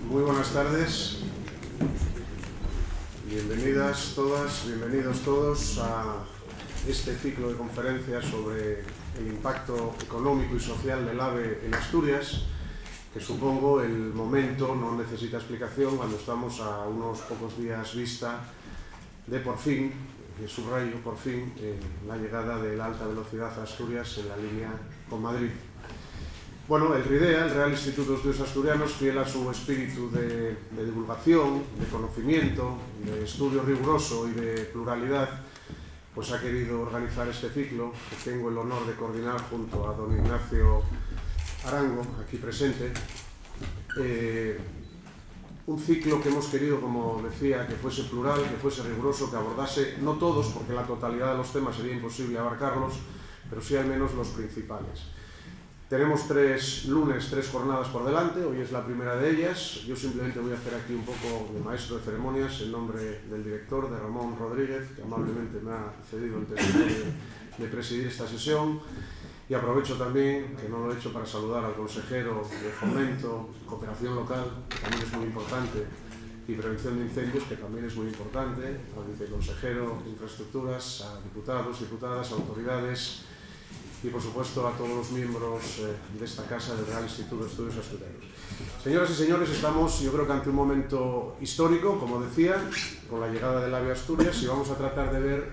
Muy buenas tardes, bienvenidas todas, bienvenidos todos a este ciclo de conferencias sobre el impacto económico y social del AVE en Asturias, que supongo el momento no necesita explicación cuando estamos a unos pocos días vista de por fin, subrayo por fin, la llegada de la alta velocidad a Asturias en la línea con Madrid. Bueno, el RIDEA, el Real Instituto de Estudios Asturianos, fiel a su espíritu de divulgación, de conocimiento, de estudio riguroso y de pluralidad, pues ha querido organizar este ciclo que tengo el honor de coordinar junto a don Ignacio Arango, aquí presente. Un ciclo que hemos querido, como decía, que fuese plural, que fuese riguroso, que abordase, no todos, porque la totalidad de los temas sería imposible abarcarlos, pero sí al menos los principales. Tenemos 3 lunes, 3 jornadas por delante, hoy es la primera de ellas. Yo simplemente voy a hacer aquí un poco de maestro de ceremonias en nombre del director, de Ramón Rodríguez, que amablemente me ha cedido el testimonio de presidir esta sesión. Y aprovecho también, que no lo he hecho, para saludar al consejero de Fomento, Cooperación Local, que también es muy importante, y Prevención de Incendios, que también es muy importante, al viceconsejero de Infraestructuras, a diputados, diputadas, autoridades, y por supuesto a todos los miembros de esta casa del Real Instituto de Estudios Asturianos. Señoras y señores, estamos yo creo que ante un momento histórico, como decía, con la llegada del AVE a Asturias, y vamos a tratar de ver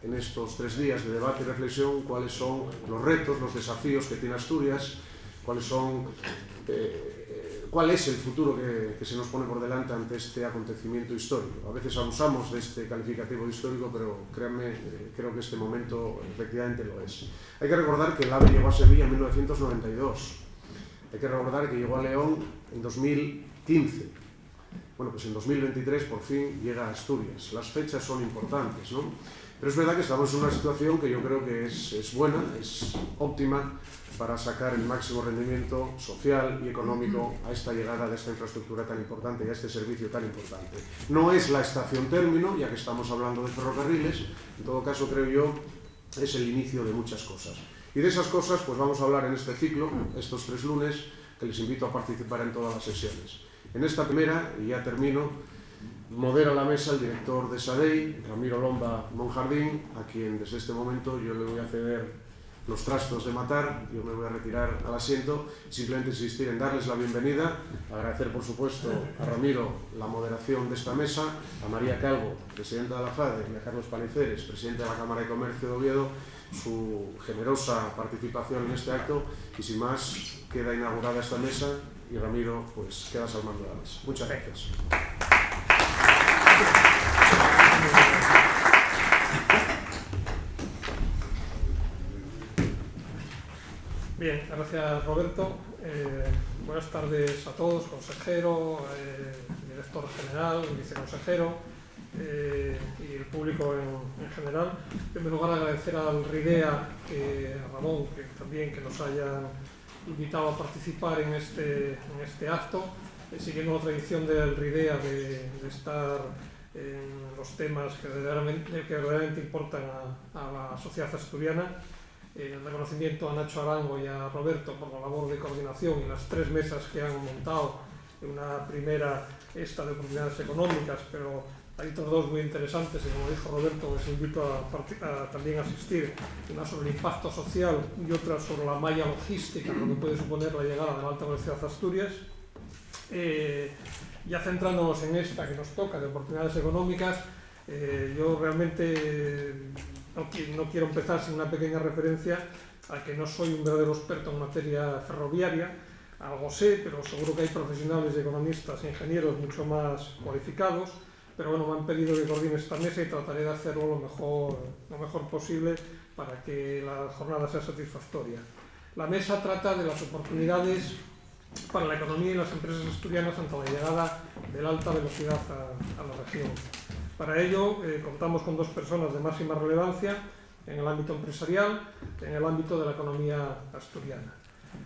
en estos 3 días de debate y reflexión cuáles son los retos, los desafíos que tiene Asturias, cuál es el futuro que se nos pone por delante ante este acontecimiento histórico. A veces abusamos de este calificativo de histórico, pero créanme, creo que este momento efectivamente lo es. Hay que recordar que el AVE llegó a Sevilla en 1992. Hay que recordar que llegó a León en 2015. Bueno, pues en 2023 por fin llega a Asturias. Las fechas son importantes, ¿no? Pero es verdad que estamos en una situación que yo creo que es buena, es óptima para sacar el máximo rendimiento social y económico a esta llegada de esta infraestructura tan importante y a este servicio tan importante. No es la estación término, ya que estamos hablando de ferrocarriles, en todo caso creo yo es el inicio de muchas cosas. Y de esas cosas pues vamos a hablar en este ciclo, estos 3 lunes, que les invito a participar en todas las sesiones. En esta primera, y ya termino, modera la mesa el director de SADEI, Ramiro Lomba Monjardín, a quien desde este momento yo le voy a ceder los trastos de matar. Yo me voy a retirar al asiento, simplemente insistir en darles la bienvenida, agradecer por supuesto a Ramiro la moderación de esta mesa, a María Calvo, presidenta de la FADE, y a Carlos Paniceres, presidente de la Cámara de Comercio de Oviedo, su generosa participación en este acto, y sin más queda inaugurada esta mesa y Ramiro pues quedas al mando de la mesa. Muchas gracias. Bien, gracias Roberto. Buenas tardes a todos, consejero, director general, viceconsejero y el público en general. En primer lugar, agradecer al RIDEA, a Ramón, que nos hayan invitado a participar en este acto, siguiendo la tradición del RIDEA de estar en los temas que verdaderamente importan a la sociedad asturiana. El reconocimiento a Nacho Arango y a Roberto por la labor de coordinación y las 3 mesas que han montado. Una primera, esta de oportunidades económicas, pero hay otras 2 muy interesantes y como dijo Roberto, les invito a también asistir. Una sobre el impacto social y otra sobre la malla logística, lo que puede suponer la llegada de la alta velocidad a Asturias. Ya centrándonos en esta que nos toca de oportunidades económicas, yo realmente no quiero empezar sin una pequeña referencia a que no soy un verdadero experto en materia ferroviaria. Algo sé, pero seguro que hay profesionales, economistas e ingenieros mucho más cualificados. Pero bueno, me han pedido que coordine esta mesa y trataré de hacerlo lo mejor posible para que la jornada sea satisfactoria. La mesa trata de las oportunidades para la economía y las empresas asturianas ante la llegada de la alta velocidad a la región. Para ello contamos con 2 personas de máxima relevancia en el ámbito empresarial, en el ámbito de la economía asturiana.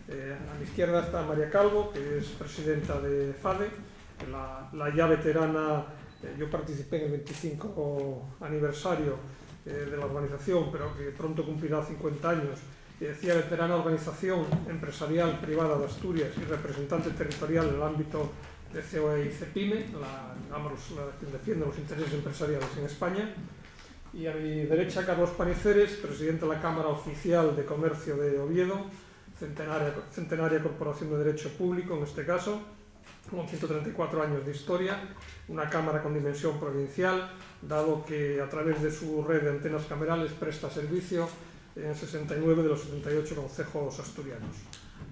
A mi izquierda está María Calvo, que es presidenta de FADE, la ya veterana. Yo participé en el 25 aniversario de la organización, pero que pronto cumplirá 50 años. Decía veterana organización empresarial privada de Asturias y representante territorial en el ámbito de COE y CEPIME, la que defiende los intereses empresariales en España. Y a mi derecha, Carlos Paniceres, presidente de la Cámara Oficial de Comercio de Oviedo, centenaria Corporación de Derecho Público en este caso, con 134 años de historia, una cámara con dimensión provincial, dado que a través de su red de antenas camerales presta servicio en 69 de los 78 concejos asturianos.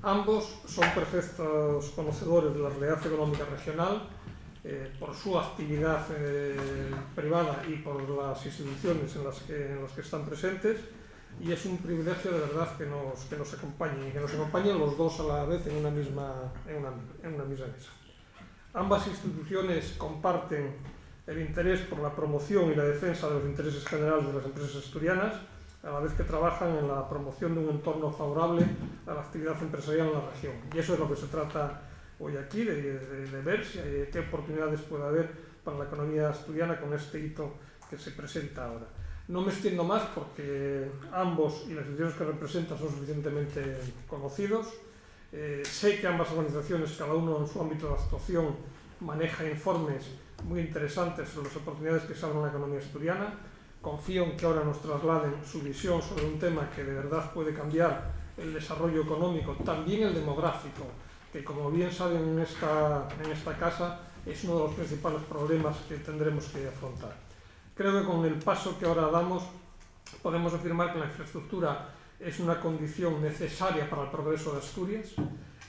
Ambos son perfectos conocedores de la realidad económica regional, por su actividad privada y por las instituciones en las que están presentes, y es un privilegio de verdad que nos acompañen y que nos acompañen los dos a la vez en una misma mesa. Ambas instituciones comparten el interés por la promoción y la defensa de los intereses generales de las empresas asturianas, a la vez que trabajan en la promoción de un entorno favorable a la actividad empresarial en la región. Y eso es lo que se trata hoy aquí, de ver qué oportunidades puede haber para la economía asturiana con este hito que se presenta ahora. No me extiendo más porque ambos y las instituciones que representan son suficientemente conocidos. Sé que ambas organizaciones, cada uno en su ámbito de actuación, maneja informes muy interesantes sobre las oportunidades que se abren en la economía asturiana. Confío en que ahora nos trasladen su visión sobre un tema que de verdad puede cambiar el desarrollo económico, también el demográfico, que como bien saben en esta casa es uno de los principales problemas que tendremos que afrontar. Creo que con el paso que ahora damos podemos afirmar que la infraestructura es una condición necesaria para el progreso de Asturias,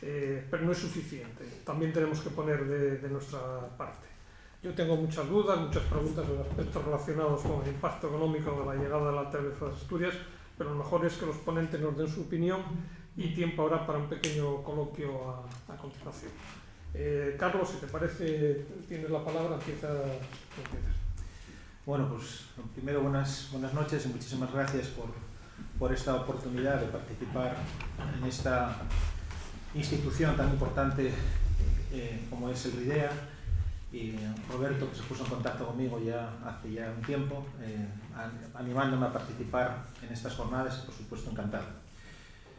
pero no es suficiente. También tenemos que poner de nuestra parte. Yo tengo muchas dudas, muchas preguntas en aspectos relacionados con el impacto económico de la llegada de la alta velocidad de Asturias, pero lo mejor es que los ponentes nos den su opinión y tiempo habrá para un pequeño coloquio a continuación. Carlos, si te parece, tienes la palabra, empiezas. Bueno, pues primero buenas noches y muchísimas gracias por esta oportunidad de participar en esta institución tan importante como es el RIDEA, y Roberto, que se puso en contacto conmigo hace ya un tiempo, animándome a participar en estas jornadas, y por supuesto encantado.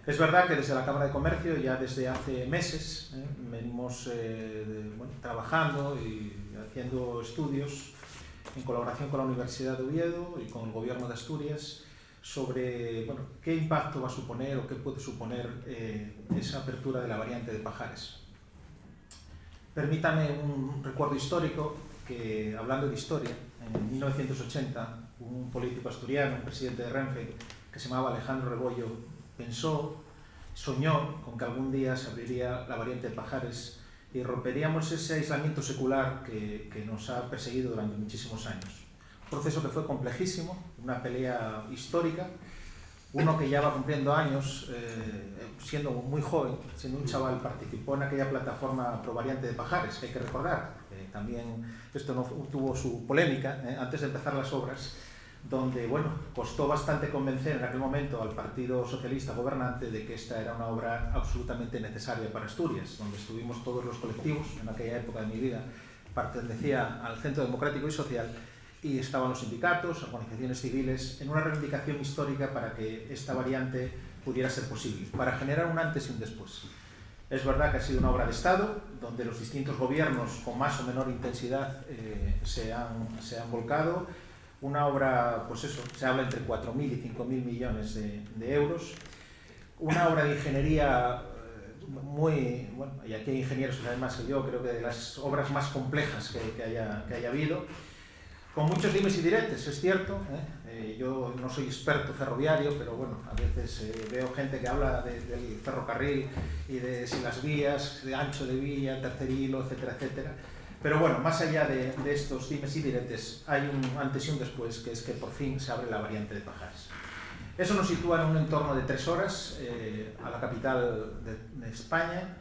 Es verdad que desde la Cámara de Comercio ya desde hace meses venimos trabajando y haciendo estudios en colaboración con la Universidad de Oviedo y con el Gobierno de Asturias sobre qué impacto va a suponer o qué puede suponer esa apertura de la variante de Pajares. Permítame un recuerdo histórico que, hablando de historia, en 1980 un político asturiano, un presidente de Renfe, que se llamaba Alejandro Rebollo, soñó con que algún día se abriría la variante de Pajares y romperíamos ese aislamiento secular que nos ha perseguido durante muchísimos años. Un proceso que fue complejísimo, una pelea histórica. Uno que ya va cumpliendo años, siendo muy joven, siendo un chaval, participó en aquella plataforma pro variante de Pajares, que hay que recordar. También esto no tuvo su polémica antes de empezar las obras, donde costó bastante convencer en aquel momento al Partido Socialista gobernante de que esta era una obra absolutamente necesaria para Asturias, donde estuvimos todos los colectivos. En aquella época de mi vida pertenecía al Centro Democrático y Social, y estaban los sindicatos, organizaciones civiles, en una reivindicación histórica para que esta variante pudiera ser posible, para generar un antes y un después. Es verdad que ha sido una obra de Estado, donde los distintos gobiernos, con más o menor intensidad, se han volcado. Una obra, se habla entre 4.000 y 5.000 millones de euros. Una obra de ingeniería muy, y aquí hay ingenieros que saben más que yo, creo que de las obras más complejas que haya habido, con muchos dimes y diretes, es cierto. Yo no soy experto ferroviario, pero a veces veo gente que habla del ferrocarril y de si las vías, de ancho de vía, tercer hilo, etcétera, etcétera. Pero más allá de estos dimes y diretes, hay un antes y un después, que es que por fin se abre la variante de Pajares. Eso nos sitúa en un entorno de 3 horas a la capital de España,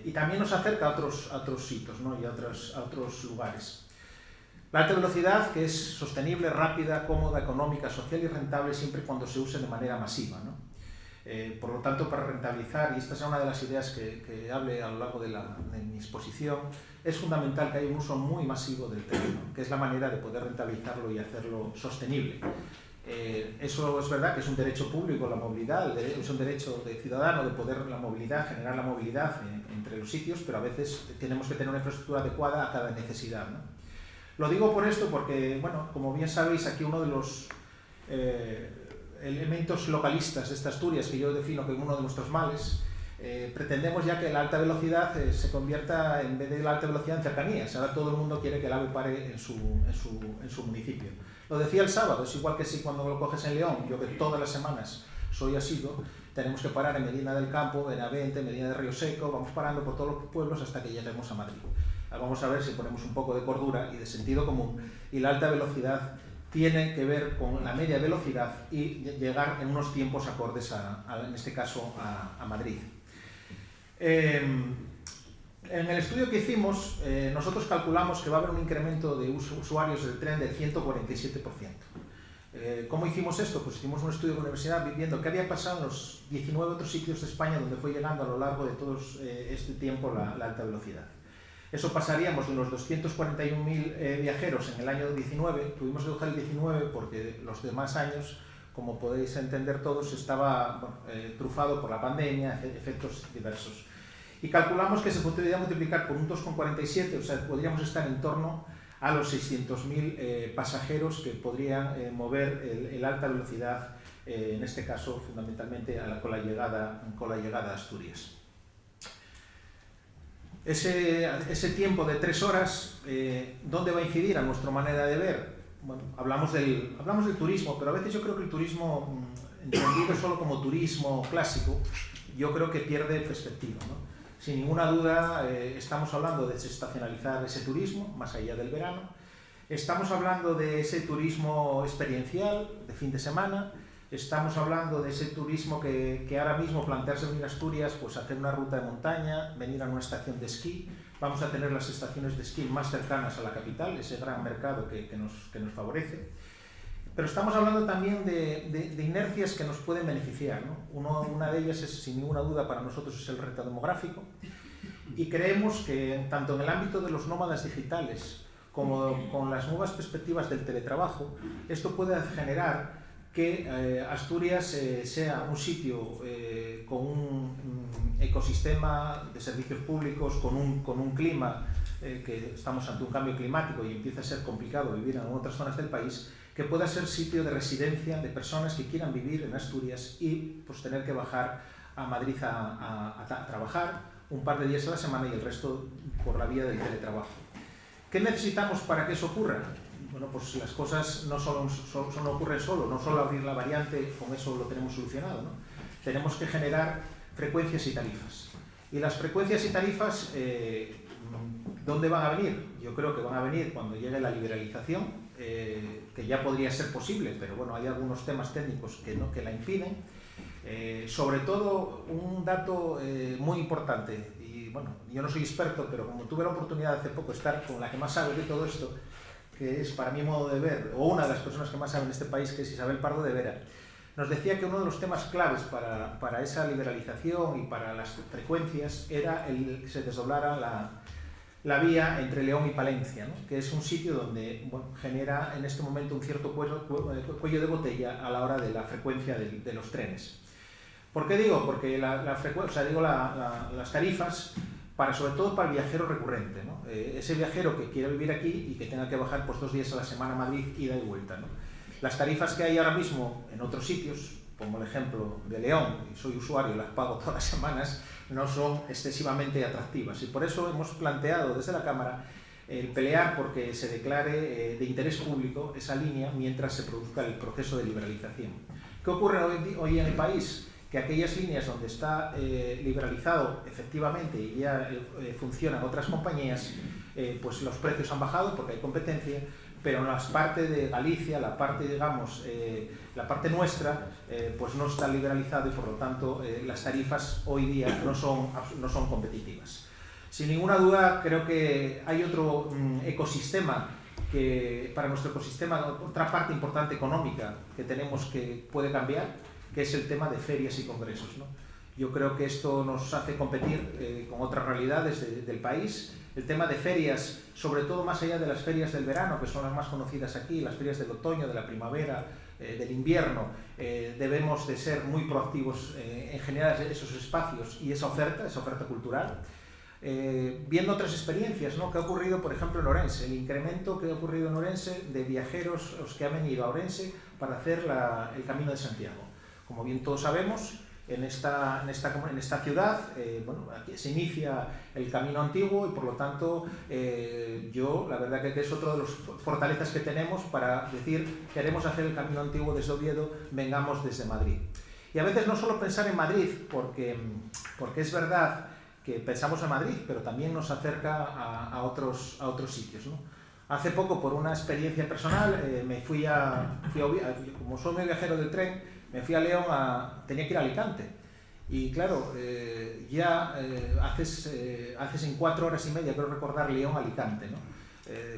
y también nos acerca a otros sitios, y a otros lugares. La alta velocidad, que es sostenible, rápida, cómoda, económica, social y rentable siempre cuando se use de manera masiva, por lo tanto, para rentabilizar, y esta es una de las ideas que hable a lo largo de mi exposición, es fundamental que haya un uso muy masivo del terreno, que es la manera de poder rentabilizarlo y hacerlo sostenible. Eso es verdad que es un derecho público la movilidad, es un derecho de ciudadano de poder la movilidad, generar la movilidad entre los sitios, pero a veces tenemos que tener una infraestructura adecuada a cada necesidad, ¿no? Lo digo por esto porque, bueno, como bien sabéis, aquí uno de los elementos localistas de esta Asturias, que yo defino como uno de nuestros males, pretendemos ya que la alta velocidad se convierta, en vez de la alta velocidad, en cercanías. Ahora todo el mundo quiere que el AVE pare en su municipio. Lo decía el sábado, es igual que si cuando lo coges en León, yo que todas las semanas soy asiduo, tenemos que parar en Medina del Campo, Benavente, Medina de Río Seco, vamos parando por todos los pueblos hasta que lleguemos a Madrid. Vamos a ver si ponemos un poco de cordura y de sentido común, y la alta velocidad tiene que ver con la media velocidad y llegar en unos tiempos acordes, en este caso, a Madrid. En el estudio que hicimos, nosotros calculamos que va a haber un incremento de usuarios del tren del 147%. ¿Cómo hicimos esto? Pues hicimos un estudio de la universidad viendo qué había pasado en los 19 otros sitios de España donde fue llegando a lo largo de todo este tiempo la alta velocidad. Eso pasaríamos de unos 241.000 viajeros en el año 19, tuvimos que coger el 19 porque los demás años, como podéis entender todos, estaba trufado por la pandemia, efectos diversos. Y calculamos que se podría multiplicar por un 2,47, o sea, podríamos estar en torno a los 600.000 pasajeros que podrían mover el alta velocidad, en este caso fundamentalmente con la llegada a Asturias. Ese tiempo de 3 horas, ¿dónde va a incidir a nuestra manera de ver? Bueno, hablamos del turismo, pero a veces yo creo que el turismo, entendido solo como turismo clásico, yo creo que pierde perspectiva, ¿no? Sin ninguna duda, estamos hablando de desestacionalizar ese turismo, más allá del verano. Estamos hablando de ese turismo experiencial, de fin de semana. Estamos hablando de ese turismo que ahora mismo plantearse venir a Asturias, pues hacer una ruta de montaña, venir a una estación de esquí. Vamos a tener las estaciones de esquí más cercanas a la capital, ese gran mercado que nos favorece. Pero estamos hablando también de inercias que nos pueden beneficiar, ¿no? Una de ellas, sin ninguna duda, para nosotros es el reto demográfico. Y creemos que tanto en el ámbito de los nómadas digitales como con las nuevas perspectivas del teletrabajo, esto puede generar que Asturias sea un sitio con un ecosistema de servicios públicos, con un clima que estamos ante un cambio climático y empieza a ser complicado vivir en otras zonas del país, que pueda ser sitio de residencia de personas que quieran vivir en Asturias y pues tener que bajar a Madrid a trabajar un par de días a la semana y el resto por la vía del teletrabajo. ¿Qué necesitamos para que eso ocurra? Bueno, pues las cosas no ocurren solo, no solo abrir la variante, con eso lo tenemos solucionado, ¿no? Tenemos que generar frecuencias y tarifas. Y las frecuencias y tarifas, ¿dónde van a venir? Yo creo que van a venir cuando llegue la liberalización, que ya podría ser posible, pero bueno, hay algunos temas técnicos que la impiden. Sobre todo, un dato muy importante, y bueno, yo no soy experto, pero como tuve la oportunidad hace poco de estar con la que más sabe de todo esto, que es para mi modo de ver, o una de las personas que más sabe en este país, que es Isabel Pardo de Vera, nos decía que uno de los temas claves para esa liberalización y para las frecuencias era el que se desdoblara la vía entre León y Palencia, ¿no? Que es un sitio donde genera en este momento un cierto cuello de botella a la hora de la frecuencia de los trenes. ¿Por qué digo? Porque las tarifas, sobre todo para el viajero recurrente, ¿no? Ese viajero que quiere vivir aquí y que tenga que bajar pues 2 días a la semana a Madrid, ida y vuelta, ¿no? Las tarifas que hay ahora mismo en otros sitios, como el ejemplo de León, y soy usuario y las pago todas las semanas, no son excesivamente atractivas. Y por eso hemos planteado desde la Cámara el pelear porque se declare de interés público esa línea mientras se produzca el proceso de liberalización. ¿Qué ocurre hoy en el país? Que aquellas líneas donde está liberalizado efectivamente y ya funcionan otras compañías, pues los precios han bajado porque hay competencia, pero en las partes de Galicia, la parte, digamos, la parte nuestra, pues no está liberalizado y por lo tanto las tarifas hoy día no son competitivas. Sin ninguna duda creo que hay otro ecosistema que para nuestro ecosistema, otra parte importante económica que tenemos que puede cambiar, que es el tema de ferias y congresos, ¿no? Yo creo que esto nos hace competir con otras realidades del país. El tema de ferias, sobre todo más allá de las ferias del verano, que son las más conocidas aquí, las ferias del otoño, de la primavera, del invierno, debemos de ser muy proactivos en generar esos espacios y esa oferta cultural. Viendo otras experiencias, ¿no? ¿Qué ha ocurrido, por ejemplo, en Orense? El incremento que ha ocurrido en Orense de viajeros los que han venido a Orense para hacer el Camino de Santiago. Como bien todos sabemos, en esta ciudad, bueno, aquí se inicia el Camino Antiguo y por lo tanto la verdad que es otra de las fortalezas que tenemos para decir queremos hacer el Camino Antiguo desde Oviedo, vengamos desde Madrid. Y a veces no solo pensar en Madrid, porque es verdad que pensamos en Madrid, pero también nos acerca a otros sitios, ¿no? Hace poco, por una experiencia personal, fui a como soy muy viajero del tren, me fui a León, tenía que ir a Alicante. Y claro, haces en 4 horas y media, creo recordar, León-Alicante, ¿no?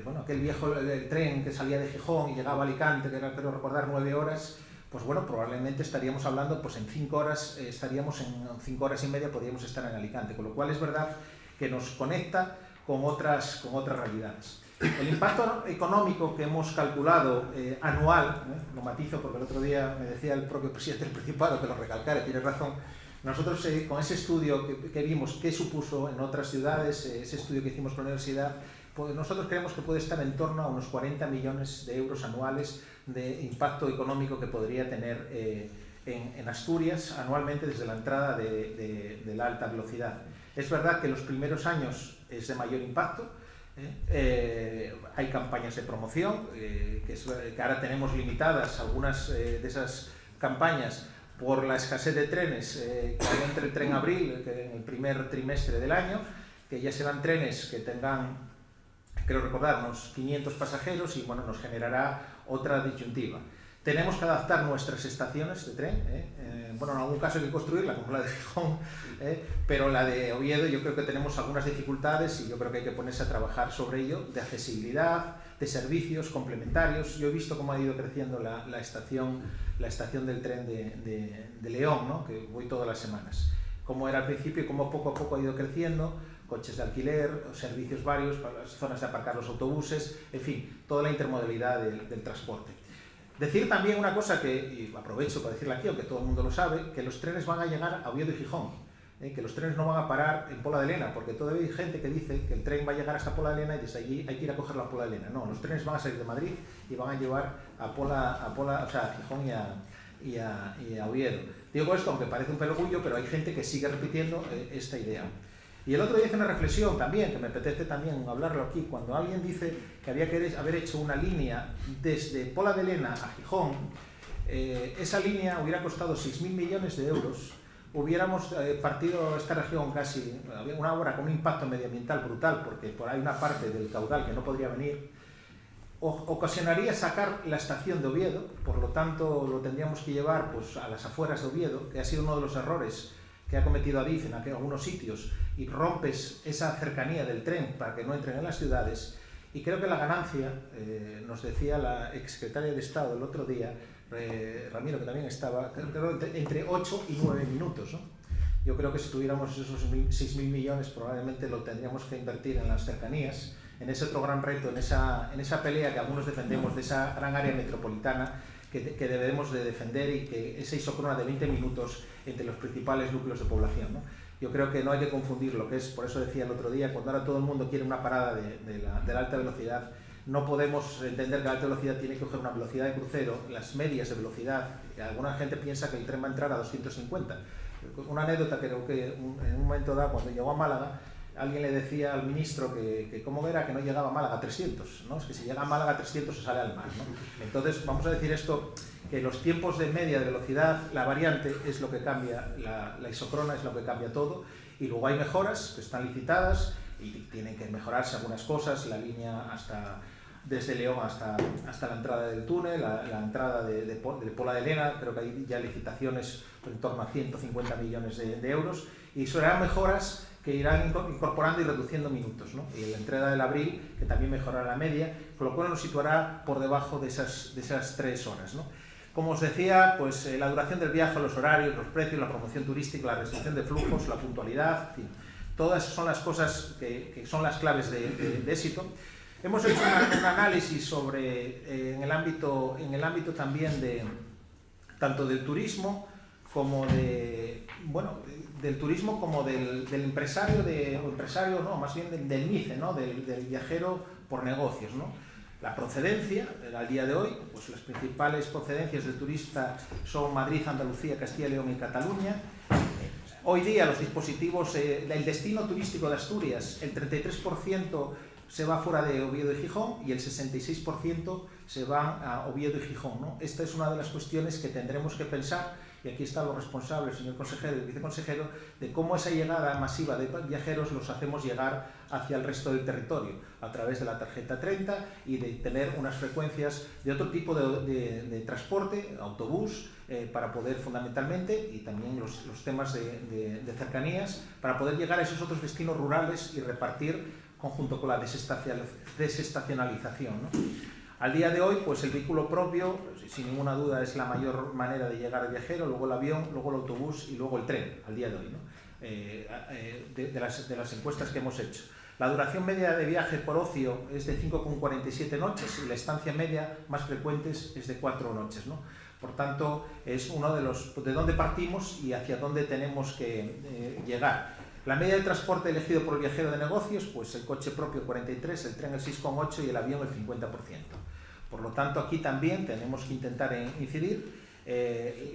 Bueno, aquel viejo tren que salía de Gijón y llegaba a Alicante, que era, creo recordar, 9 horas, pues bueno, probablemente estaríamos hablando, pues en 5 horas, en 5 horas y media podríamos estar en Alicante, con lo cual es verdad que nos conecta con otras realidades. El impacto económico que hemos calculado anual, lo matizo porque el otro día me decía el propio presidente del Principado que lo recalcara, tiene razón, nosotros con ese estudio que vimos qué supuso en otras ciudades, ese estudio que hicimos con la universidad, pues nosotros creemos que puede estar en torno a unos 40 millones de euros anuales de impacto económico que podría tener en Asturias anualmente desde la entrada de la alta velocidad. Es verdad que los primeros años es de mayor impacto, hay campañas de promoción, que ahora tenemos limitadas algunas de esas campañas por la escasez de trenes que hay entre el tren Abril, que en el primer trimestre del año, que ya serán trenes que tengan, creo recordar, unos 500 pasajeros y bueno, nos generará otra disyuntiva. Tenemos que adaptar nuestras estaciones de tren, bueno, en algún caso hay que construirla, como la de Gijón, pero la de Oviedo yo creo que tenemos algunas dificultades y yo creo que hay que ponerse a trabajar sobre ello, de accesibilidad, de servicios complementarios. Yo he visto cómo ha ido creciendo la estación del tren de León, ¿no? Que voy todas las semanas. Cómo era al principio y cómo poco a poco ha ido creciendo, coches de alquiler, servicios varios para las zonas de aparcar los autobuses, en fin, toda la intermodalidad del transporte. Decir también una cosa y aprovecho para decirla aquí, aunque todo el mundo lo sabe, que los trenes van a llegar a Oviedo y Gijón, que los trenes no van a parar en Pola de Lena, porque todavía hay gente que dice que el tren va a llegar hasta Pola de Lena y desde allí hay que ir a cogerlo a Pola de Lena. No, los trenes van a salir de Madrid y van a llevar a Gijón y a Oviedo. Digo esto aunque parece un perogrullo, pero hay gente que sigue repitiendo esta idea. Y el otro día hice una reflexión también, que me apetece también hablarlo aquí, cuando alguien dice que había que haber hecho una línea desde Pola de Lena a Gijón, esa línea hubiera costado 6.000 millones de euros, hubiéramos partido esta región casi, una obra con un impacto medioambiental brutal, porque por ahí una parte del caudal que no podría venir, ocasionaría sacar la estación de Oviedo, por lo tanto lo tendríamos que llevar pues, a las afueras de Oviedo, que ha sido uno de los errores que ha cometido Adif en algunos sitios, y rompes esa cercanía del tren para que no entren en las ciudades. Y creo que la ganancia, nos decía la exsecretaria de Estado el otro día, Ramiro, que también estaba, creo, entre 8 y 9 minutos, ¿no? Yo creo que si tuviéramos esos 6.000 millones probablemente lo tendríamos que invertir en las cercanías, en ese otro gran reto, en esa pelea que algunos defendemos de esa gran área metropolitana que debemos de defender y que esa isócrona de 20 minutos entre los principales núcleos de población, ¿no? Yo creo que no hay que confundir lo que es, por eso decía el otro día, cuando ahora todo el mundo quiere una parada de la alta velocidad, no podemos entender que la alta velocidad tiene que coger una velocidad de crucero, las medias de velocidad, alguna gente piensa que el tren va a entrar a 250. Una anécdota que creo que en un momento dado, cuando llegó a Málaga, alguien le decía al ministro que cómo era que no llegaba a Málaga a 300, ¿no? Es que si llega a Málaga a 300 se sale al mar, ¿no? Entonces vamos a decir esto, que los tiempos de media de velocidad, la variante es lo que cambia, la isócrona es lo que cambia todo, y luego hay mejoras que están licitadas y tienen que mejorarse algunas cosas, la línea desde León hasta la entrada del túnel, la entrada de Pola de Lena, creo que hay ya licitaciones en torno a 150 millones de euros, y serán mejoras que irán incorporando y reduciendo minutos, ¿no? Y la entrada del Abril, que también mejorará la media, con lo cual nos situará por debajo de esas 3 horas, ¿no? Como os decía, pues la duración del viaje, los horarios, los precios, la promoción turística, la restricción de flujos, la puntualidad, en fin, todas son las cosas que son las claves de éxito. Hemos hecho un análisis sobre, en el ámbito también tanto del turismo como del turismo como del empresario, más bien del MICE, ¿no? del viajero por negocios, ¿no? La procedencia, al día de hoy, pues las principales procedencias de turista son Madrid, Andalucía, Castilla y León y Cataluña. Hoy día los dispositivos, el destino turístico de Asturias, el 33% se va fuera de Oviedo y Gijón y el 66% se va a Oviedo y Gijón, ¿no? Esta es una de las cuestiones que tendremos que pensar, y aquí están los responsables, el señor consejero y el viceconsejero, de cómo esa llegada masiva de viajeros los hacemos llegar hacia el resto del territorio, a través de la tarjeta 30 y de tener unas frecuencias de otro tipo de transporte, autobús, para poder fundamentalmente, y también los temas de cercanías, para poder llegar a esos otros destinos rurales y repartir conjunto con la desestacionalización, ¿no? Al día de hoy, pues el vehículo propio, sin ninguna duda, es la mayor manera de llegar al viajero, luego el avión, luego el autobús y luego el tren, al día de hoy, ¿no? De las encuestas que hemos hecho. La duración media de viaje por ocio es de 5,47 noches y la estancia media más frecuente es de 4 noches, ¿no? Por tanto, es uno de dónde partimos y hacia dónde tenemos que llegar. La media de transporte elegido por el viajero de negocios, pues el coche propio 43, el tren el 6,8 y el avión el 50%. Por lo tanto, aquí también tenemos que intentar incidir.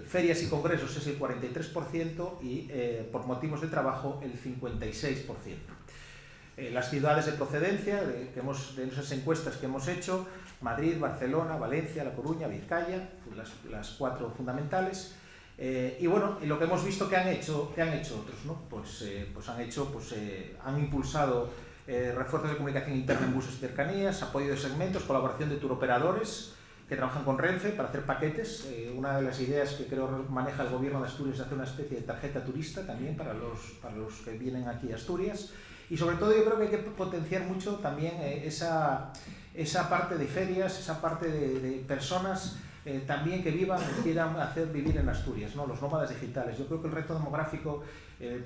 Ferias y congresos es el 43% y por motivos de trabajo el 56%. Las ciudades de procedencia, de esas encuestas que hemos hecho, Madrid, Barcelona, Valencia, La Coruña, Vizcaya, las 4 fundamentales. Y bueno, lo que hemos visto que han hecho otros, ¿no? Han impulsado refuerzos de comunicación interna en buses y cercanías, apoyo de segmentos, colaboración de turoperadores que trabajan con Renfe para hacer paquetes. Una de las ideas que creo maneja el gobierno de Asturias es hacer una especie de tarjeta turista también para los que vienen aquí a Asturias. Y sobre todo yo creo que hay que potenciar mucho también esa parte de ferias, esa parte de personas también que vivan y quieran hacer vivir en Asturias, ¿no? Los nómadas digitales. Yo creo que el reto demográfico,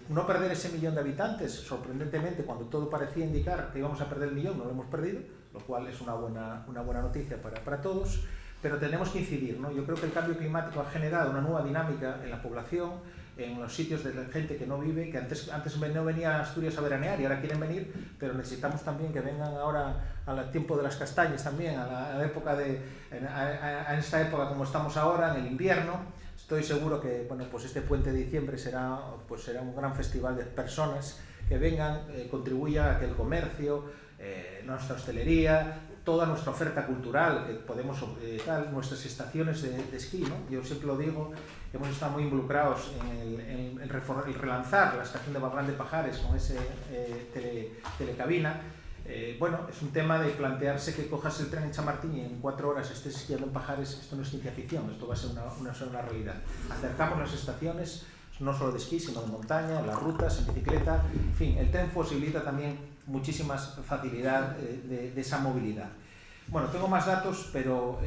no perder ese 1 millón de habitantes, sorprendentemente, cuando todo parecía indicar que íbamos a perder el 1 millón, no lo hemos perdido, lo cual es una buena noticia para todos, pero tenemos que incidir, ¿no? Yo creo que el cambio climático ha generado una nueva dinámica en la población, en los sitios de la gente que no vive, que antes no venía a Asturias a veranear y ahora quieren venir, pero necesitamos también que vengan ahora al tiempo de las castañas también, a esta época como estamos ahora, en el invierno. Estoy seguro que pues este puente de diciembre será un gran festival de personas que vengan, contribuya a que el comercio, nuestra hostelería, toda nuestra oferta cultural, que podemos nuestras estaciones de esquí, ¿no? Yo siempre lo digo, hemos estado muy involucrados en relanzar la estación de Babrán de Pajares con ese telecabina. Es un tema de plantearse que cojas el tren en Chamartín y en 4 horas estés esquiando en Pajares. Esto no es ciencia ficción, esto va a ser una realidad. Acercamos las estaciones, no solo de esquí, sino de montaña, las rutas, en bicicleta, en fin, el tren posibilita también muchísima facilidad de esa movilidad. Bueno, tengo más datos, pero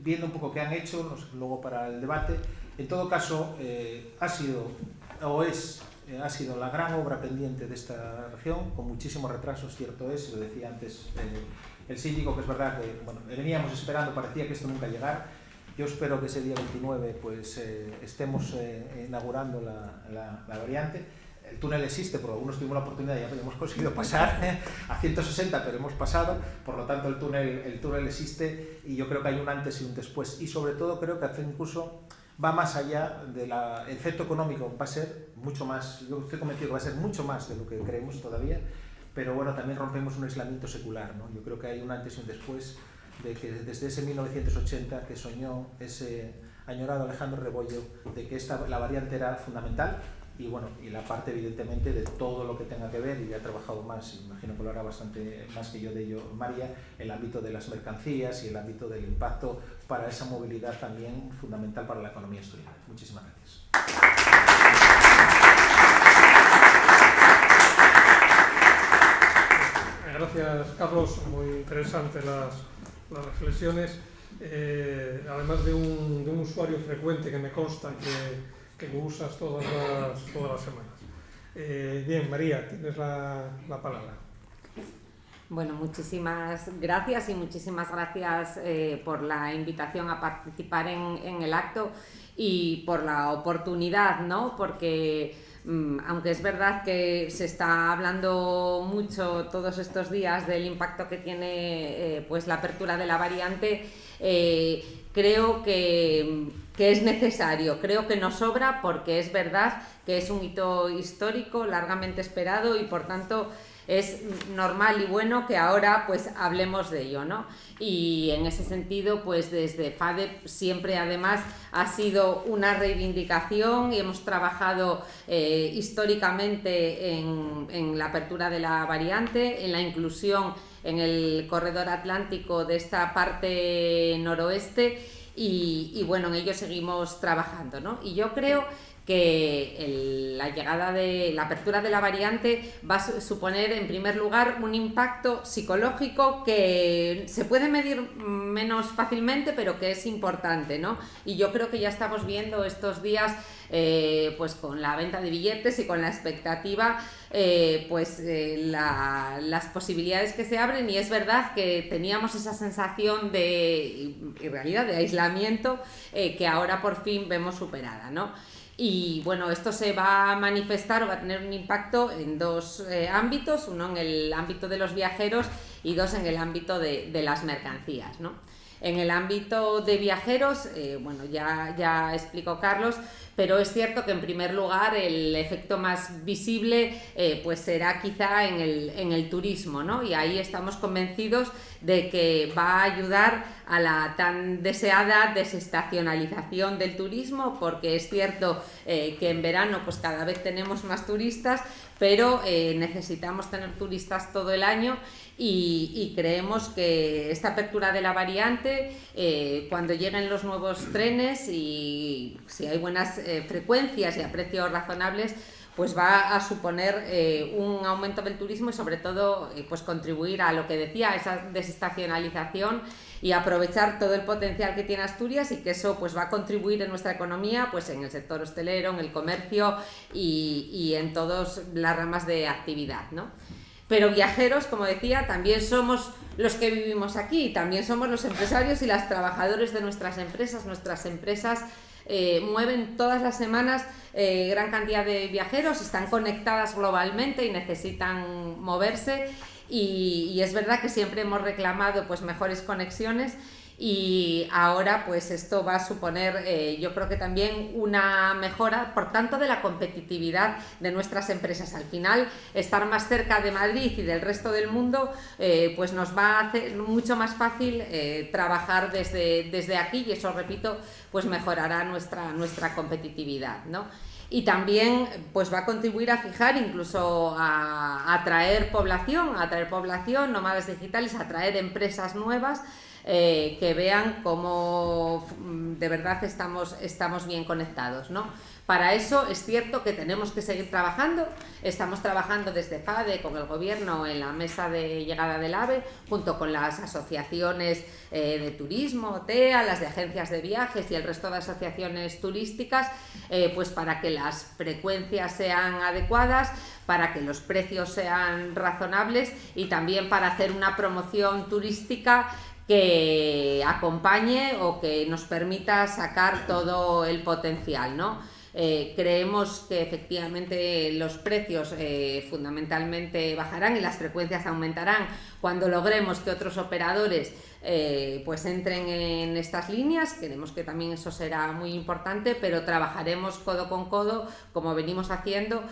viendo un poco qué han hecho, luego para el debate, en todo caso ha sido la gran obra pendiente de esta región, con muchísimos retrasos, cierto es, lo decía antes el síndico, que es verdad que veníamos esperando, parecía que esto nunca llegara. Yo espero que ese día 29 estemos inaugurando la variante. El túnel existe, porque algunos tuvimos la oportunidad, ya hemos conseguido pasar a 160, pero hemos pasado, por lo tanto el túnel existe y yo creo que hay un antes y un después. Y sobre todo creo que incluso va más allá del efecto económico, va a ser mucho más, yo estoy convencido que va a ser mucho más de lo que creemos todavía, pero bueno, también rompemos un aislamiento secular, ¿no? Yo creo que hay un antes y un después de que desde ese 1980 que soñó ese añorado Alejandro Rebollo de que la variante era fundamental. Y bueno, y la parte evidentemente de todo lo que tenga que ver, y ya he trabajado más, imagino que lo hará bastante más que yo de ello María, el ámbito de las mercancías y el ámbito del impacto para esa movilidad también fundamental para la economía asturiana. Muchísimas gracias. Gracias, Carlos, muy interesantes las reflexiones, además de un usuario frecuente que me consta que usas todas las semanas. Bien, María, tienes la palabra. Bueno, muchísimas gracias y muchísimas gracias por la invitación a participar en el acto y por la oportunidad, ¿no? Porque aunque es verdad que se está hablando mucho todos estos días del impacto que tiene pues la apertura de la variante, creo que es necesario, creo que no sobra, porque es verdad que es un hito histórico largamente esperado y por tanto es normal y bueno que ahora pues hablemos de ello, ¿no? Y en ese sentido pues desde FADE siempre además ha sido una reivindicación y hemos trabajado históricamente en la apertura de la variante, en la inclusión en el corredor atlántico de esta parte noroeste y bueno, en ello seguimos trabajando, ¿no? Y yo creo que la apertura de la variante va a suponer en primer lugar un impacto psicológico que se puede medir menos fácilmente, pero que es importante, ¿no? Y yo creo que ya estamos viendo estos días pues con la venta de billetes y con la expectativa las posibilidades que se abren, y es verdad que teníamos esa sensación en realidad de aislamiento que ahora por fin vemos superada, ¿no? Y bueno, esto se va a manifestar o va a tener un impacto en dos ámbitos, uno en el ámbito de los viajeros y dos en el ámbito de las mercancías, ¿no? En el ámbito de viajeros, bueno, ya explicó Carlos, pero es cierto que en primer lugar el efecto más visible pues será quizá en el turismo, ¿no? Y ahí estamos convencidos de que va a ayudar a la tan deseada desestacionalización del turismo, porque es cierto que en verano pues cada vez tenemos más turistas, pero necesitamos tener turistas todo el año y creemos que esta apertura de la variante, cuando lleguen los nuevos trenes y si hay buenas frecuencias y a precios razonables, pues va a suponer un aumento del turismo y sobre todo pues contribuir a lo que decía, a esa desestacionalización y aprovechar todo el potencial que tiene Asturias, y que eso pues va a contribuir en nuestra economía, pues en el sector hostelero, en el comercio y en todas las ramas de actividad, ¿no? Pero viajeros, como decía, también somos los que vivimos aquí, también somos los empresarios y los trabajadores de nuestras empresas. Nuestras empresas mueven todas las semanas gran cantidad de viajeros, están conectadas globalmente y necesitan moverse, y es verdad que siempre hemos reclamado pues mejores conexiones, y ahora pues esto va a suponer yo creo que también una mejora, por tanto, de la competitividad de nuestras empresas. Al final, estar más cerca de Madrid y del resto del mundo pues nos va a hacer mucho más fácil trabajar desde aquí, y eso, repito, pues mejorará nuestra competitividad, ¿no? Y también pues va a contribuir a fijar, incluso a atraer población, nómadas digitales, a atraer empresas nuevas que vean cómo de verdad estamos bien conectados, ¿no? Para eso es cierto que tenemos que seguir trabajando. Estamos trabajando desde FADE con el Gobierno en la mesa de llegada del AVE, junto con las asociaciones de turismo, TEA, las de agencias de viajes y el resto de asociaciones turísticas, pues para que las frecuencias sean adecuadas, para que los precios sean razonables y también para hacer una promoción turística que acompañe o que nos permita sacar todo el potencial, ¿no? Creemos que efectivamente los precios fundamentalmente bajarán y las frecuencias aumentarán cuando logremos que otros operadores pues entren en estas líneas. Creemos que también eso será muy importante, pero trabajaremos codo con codo, como venimos haciendo,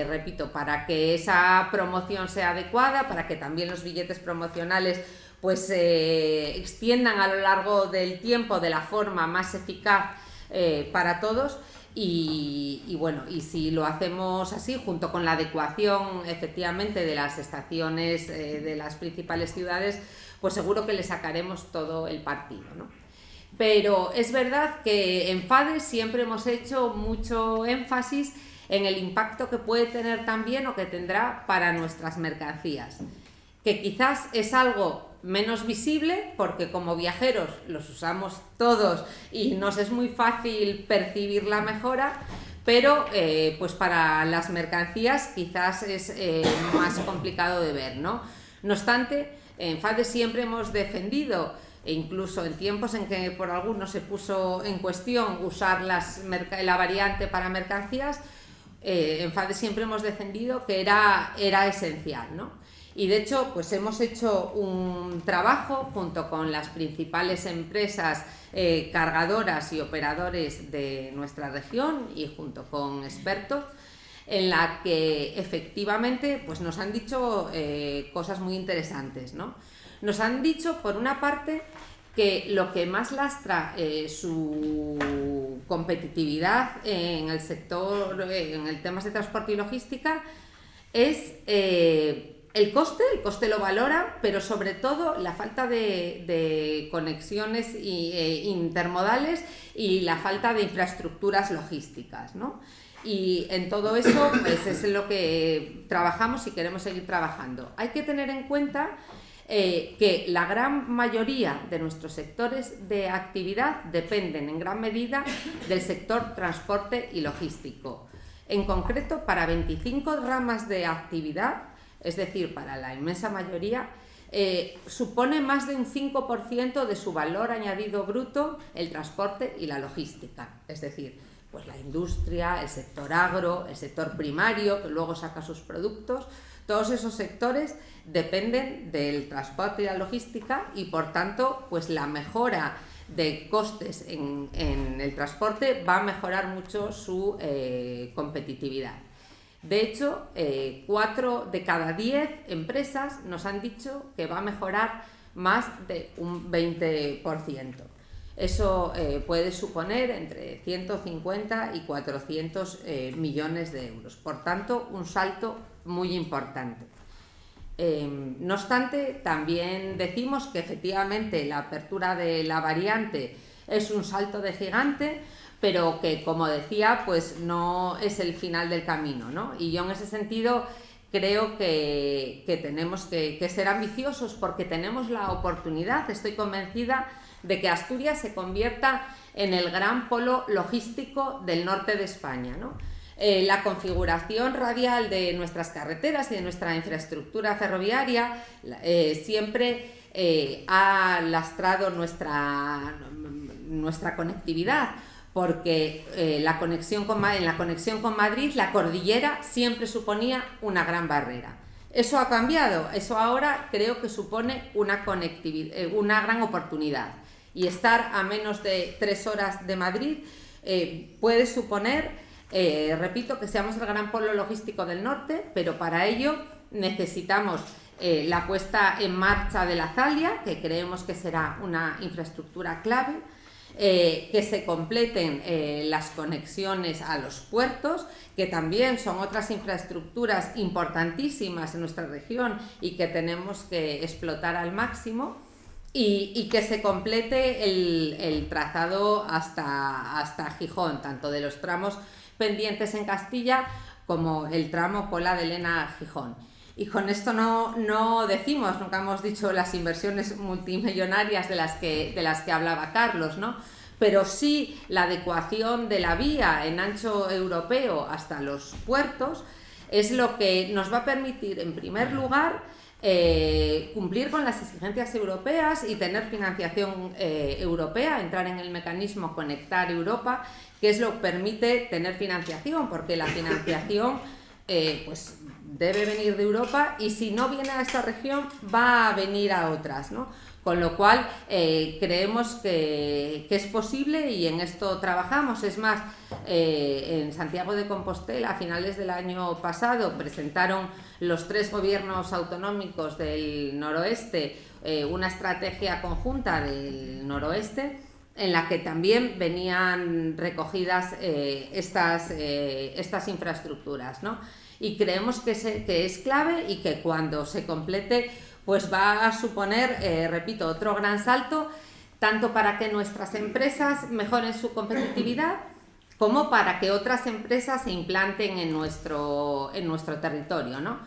repito, para que esa promoción sea adecuada, para que también los billetes promocionales pues se extiendan a lo largo del tiempo de la forma más eficaz para todos. Y bueno, y si lo hacemos así, junto con la adecuación efectivamente de las estaciones de las principales ciudades, pues seguro que le sacaremos todo el partido, ¿no? Pero es verdad que en FADE siempre hemos hecho mucho énfasis en el impacto que puede tener también o que tendrá para nuestras mercancías, que quizás es algo menos visible porque como viajeros los usamos todos y nos es muy fácil percibir la mejora, pero pues para las mercancías quizás es más complicado de ver, ¿no? No obstante, en FADE siempre hemos defendido, e incluso en tiempos en que por algunos se puso en cuestión usar la variante para mercancías, en FADE siempre hemos defendido que era esencial, ¿no? Y de hecho, pues hemos hecho un trabajo junto con las principales empresas cargadoras y operadores de nuestra región y junto con expertos, en la que efectivamente pues nos han dicho cosas muy interesantes, ¿no? Nos han dicho, por una parte, que lo que más lastra su competitividad en el sector, en el tema de transporte y logística, es el coste lo valora, pero sobre todo la falta de conexiones intermodales y la falta de infraestructuras logísticas, ¿no? Y en todo eso pues es en lo que trabajamos y queremos seguir trabajando. Hay que tener en cuenta que la gran mayoría de nuestros sectores de actividad dependen en gran medida del sector transporte y logístico. En concreto, para 25 ramas de actividad, es decir, para la inmensa mayoría, supone más de un 5% de su valor añadido bruto el transporte y la logística. Es decir, pues la industria, el sector agro, el sector primario, que luego saca sus productos, todos esos sectores dependen del transporte y la logística y, por tanto, pues la mejora de costes en el transporte va a mejorar mucho su competitividad. De hecho, 4 de cada 10 empresas nos han dicho que va a mejorar más de un 20%. Eso puede suponer entre 150 y 400 millones de euros. Por tanto, un salto muy importante. No obstante, también decimos que efectivamente la apertura de la variante es un salto de gigante, pero que, como decía, pues no es el final del camino, ¿no? Y yo en ese sentido creo que tenemos que ser ambiciosos, porque tenemos la oportunidad, estoy convencida, de que Asturias se convierta en el gran polo logístico del norte de España, ¿no? La configuración radial de nuestras carreteras y de nuestra infraestructura ferroviaria siempre ha lastrado nuestra conectividad, porque en la conexión con Madrid la cordillera siempre suponía una gran barrera. Eso ha cambiado, eso ahora creo que supone una gran oportunidad, y estar a menos de 3 horas de Madrid puede suponer, repito, que seamos el gran polo logístico del norte, pero para ello necesitamos la puesta en marcha de la Zalia, que creemos que será una infraestructura clave, que se completen las conexiones a los puertos, que también son otras infraestructuras importantísimas en nuestra región y que tenemos que explotar al máximo, y que se complete el trazado hasta Gijón, tanto de los tramos pendientes en Castilla como el tramo Pola de Lena-Gijón. Y con esto no decimos, nunca hemos dicho las inversiones multimillonarias de las que hablaba Carlos, ¿no? Pero sí la adecuación de la vía en ancho europeo hasta los puertos es lo que nos va a permitir, en primer lugar, cumplir con las exigencias europeas y tener financiación europea, entrar en el mecanismo Conectar Europa, que es lo que permite tener financiación, porque la financiación pues debe venir de Europa, y si no viene a esta región va a venir a otras, ¿no? Con lo cual creemos que es posible, y en esto trabajamos. Es más, en Santiago de Compostela, a finales del año pasado, presentaron los 3 gobiernos autonómicos del noroeste una estrategia conjunta del noroeste, en la que también venían recogidas estas infraestructuras, ¿no? Y creemos que es clave, y que cuando se complete pues va a suponer, repito, otro gran salto, tanto para que nuestras empresas mejoren su competitividad, como para que otras empresas se implanten en nuestro territorio, ¿no?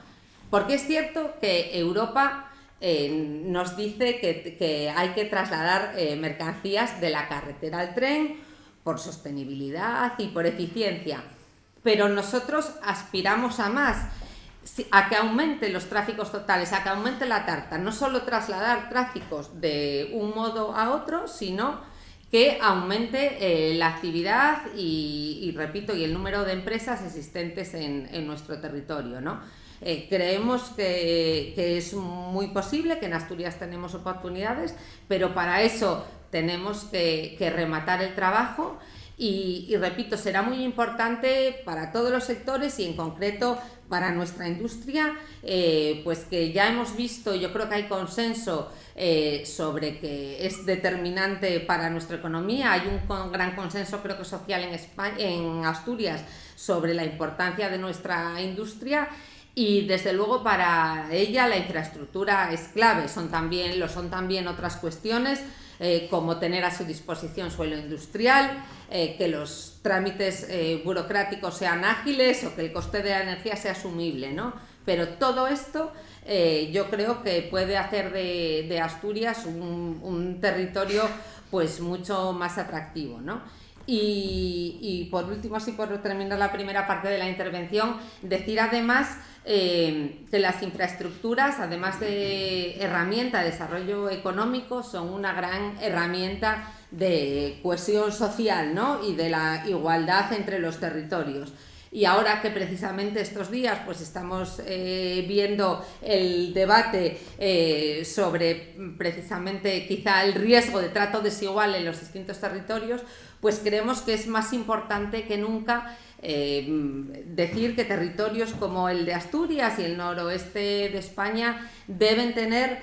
Porque es cierto que Europa nos dice que hay que trasladar mercancías de la carretera al tren por sostenibilidad y por eficiencia, pero nosotros aspiramos a más. a que aumente los tráficos totales, a que aumente la tarta, no solo trasladar tráficos de un modo a otro, sino que aumente la actividad y repito, y el número de empresas existentes en nuestro territorio, ¿no? Creemos que es muy posible, que en Asturias tenemos oportunidades, pero para eso tenemos que rematar el trabajo y repito, será muy importante para todos los sectores y en concreto para nuestra industria, pues que ya hemos visto, yo creo que hay consenso sobre que es determinante para nuestra economía. Hay un gran consenso, creo que social en España, en Asturias, sobre la importancia de nuestra industria y desde luego para ella la infraestructura es clave. Lo son también otras cuestiones como tener a su disposición suelo industrial, que los trámites burocráticos sean ágiles o que el coste de la energía sea asumible, ¿no? Pero todo esto yo creo que puede hacer de Asturias un territorio pues mucho más atractivo, ¿no? Y por último, así por terminar la primera parte de la intervención, decir además que las infraestructuras, además de herramienta de desarrollo económico, son una gran herramienta de cohesión social, ¿no? Y de la igualdad entre los territorios. Y ahora que precisamente estos días pues estamos viendo el debate sobre precisamente quizá el riesgo de trato desigual en los distintos territorios, pues creemos que es más importante que nunca decir que territorios como el de Asturias y el noroeste de España deben tener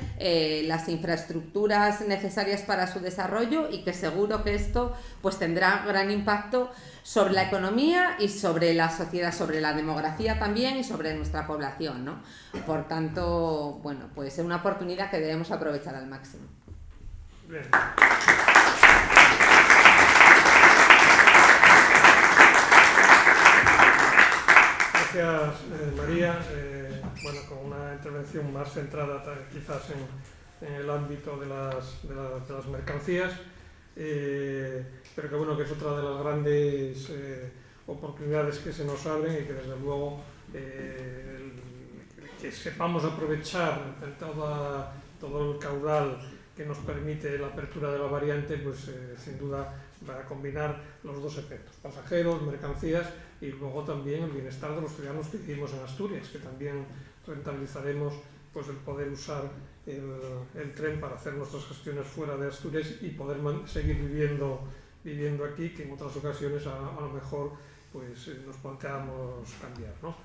las infraestructuras necesarias para su desarrollo y que seguro que esto pues tendrá gran impacto sobre la economía y sobre la sociedad, sobre la demografía también y sobre nuestra población, ¿no? Por tanto, bueno, pues es una oportunidad que debemos aprovechar al máximo. Bien. Gracias, María. Bueno, con una intervención más centrada quizás en el ámbito de las mercancías, pero que bueno, que es otra de las grandes oportunidades que se nos abren y que desde luego que sepamos aprovechar todo el caudal que nos permite la apertura de la variante, pues sin duda va a combinar los dos efectos, pasajeros, mercancías y luego también el bienestar de los ciudadanos que vivimos en Asturias, que también rentabilizaremos pues el poder usar el tren para hacer nuestras gestiones fuera de Asturias y poder seguir viviendo aquí, que en otras ocasiones a lo mejor pues nos planteamos cambiar, ¿no?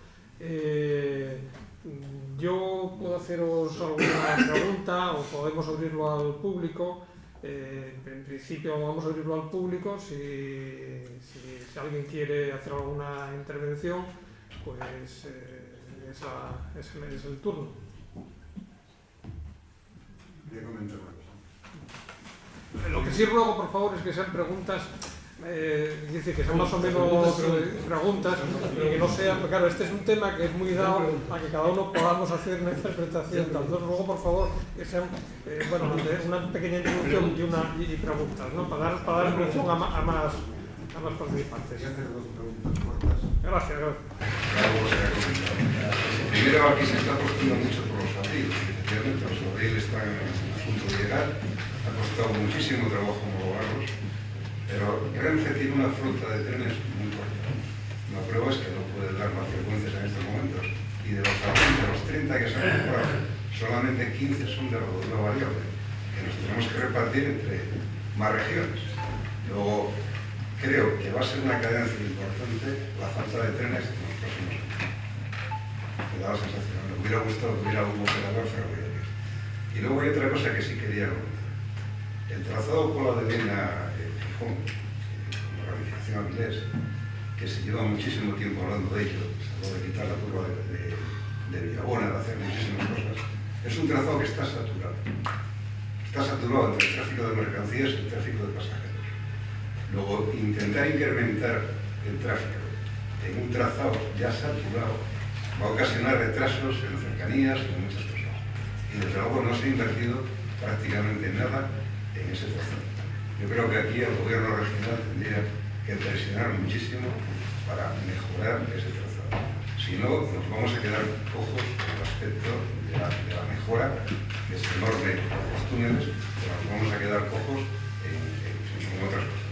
Yo puedo haceros alguna pregunta o podemos abrirlo al público. En principio vamos a abrirlo al público. Si alguien quiere hacer alguna intervención, pues es el turno. Voy a comentar una cosa. Lo que sí ruego, por favor, es que sean preguntas, es decir, que sean más o menos preguntas y que no sean, porque claro, este es un tema que es muy dado a que cada uno podamos hacer una interpretación. Entonces, luego, por favor, que sean una pequeña introducción y preguntas, ¿no? Para dar expresión a más participantes. Voy a hacer dos preguntas cortas. Gracias. Primero, aquí se está apostando mucho por los abrigos. Efectivamente, los abrigos están en el punto de llegar. Ha costado muchísimo trabajo homologarlos, pero Renfe tiene una flota de trenes muy corta. La prueba es que no puede dar más frecuencias en estos momentos. Y de los 30 que se han comprado, solamente 15 son de rodadura variable, que nos tenemos que repartir entre más regiones. Luego, creo que va a ser una cadencia importante la falta de trenes en los próximos años. Me da la sensación, me hubiera gustado que hubiera algún operador ferroviario. Y luego hay otra cosa que sí quería comentar. El trazado por la de Lena Gijón, como ramificación Avilés, que se lleva muchísimo tiempo hablando de ello, se puede quitar la curva de Villabona, de hacer muchísimas cosas, es un trazado que está saturado. Está saturado entre el tráfico de mercancías y el tráfico de pasajeros. Luego, intentar incrementar el tráfico en un trazado ya saturado va a ocasionar retrasos en cercanías y en muchas cosas. Y desde luego no se ha invertido prácticamente nada en ese trazado. Yo creo que aquí el gobierno regional tendría que presionar muchísimo para mejorar ese trazado. Si no, nos vamos a quedar cojos con el aspecto de la mejora, que es enorme en los túneles, pero nos vamos a quedar cojos en otras cosas.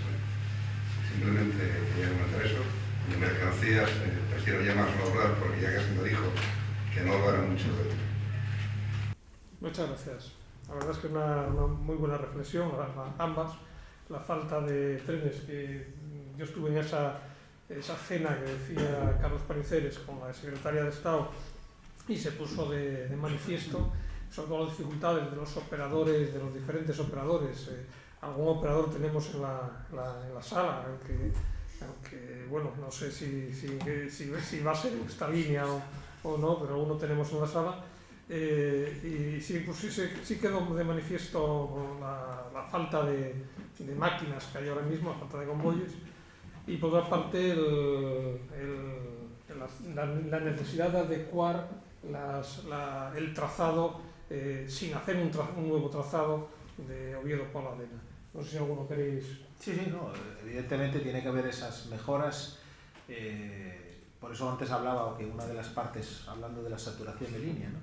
Simplemente quería comentar eso. De mercancías, prefiero ya más no hablar, porque ya casi me dijo que no hablara mucho de ello. Muchas gracias. La verdad es que es una muy buena reflexión, ambas. La falta de trenes, que yo estuve en esa cena que decía Carlos Paniceres con la secretaria de Estado y se puso de manifiesto sobre todo las dificultades de los operadores, de los diferentes operadores. Algún operador tenemos en la sala, aunque bueno, no sé si va a ser esta línea o no, pero uno tenemos en la sala. Y sí, pues sí quedó de manifiesto la falta de máquinas que hay ahora mismo, la falta de convoyes, y por otra parte la necesidad de adecuar el trazado sin hacer un nuevo trazado de Oviedo-Paladena. No sé si alguno queréis... Sí, no, evidentemente tiene que haber esas mejoras. Por eso antes hablaba que una de las partes, hablando de la saturación de línea, ¿no?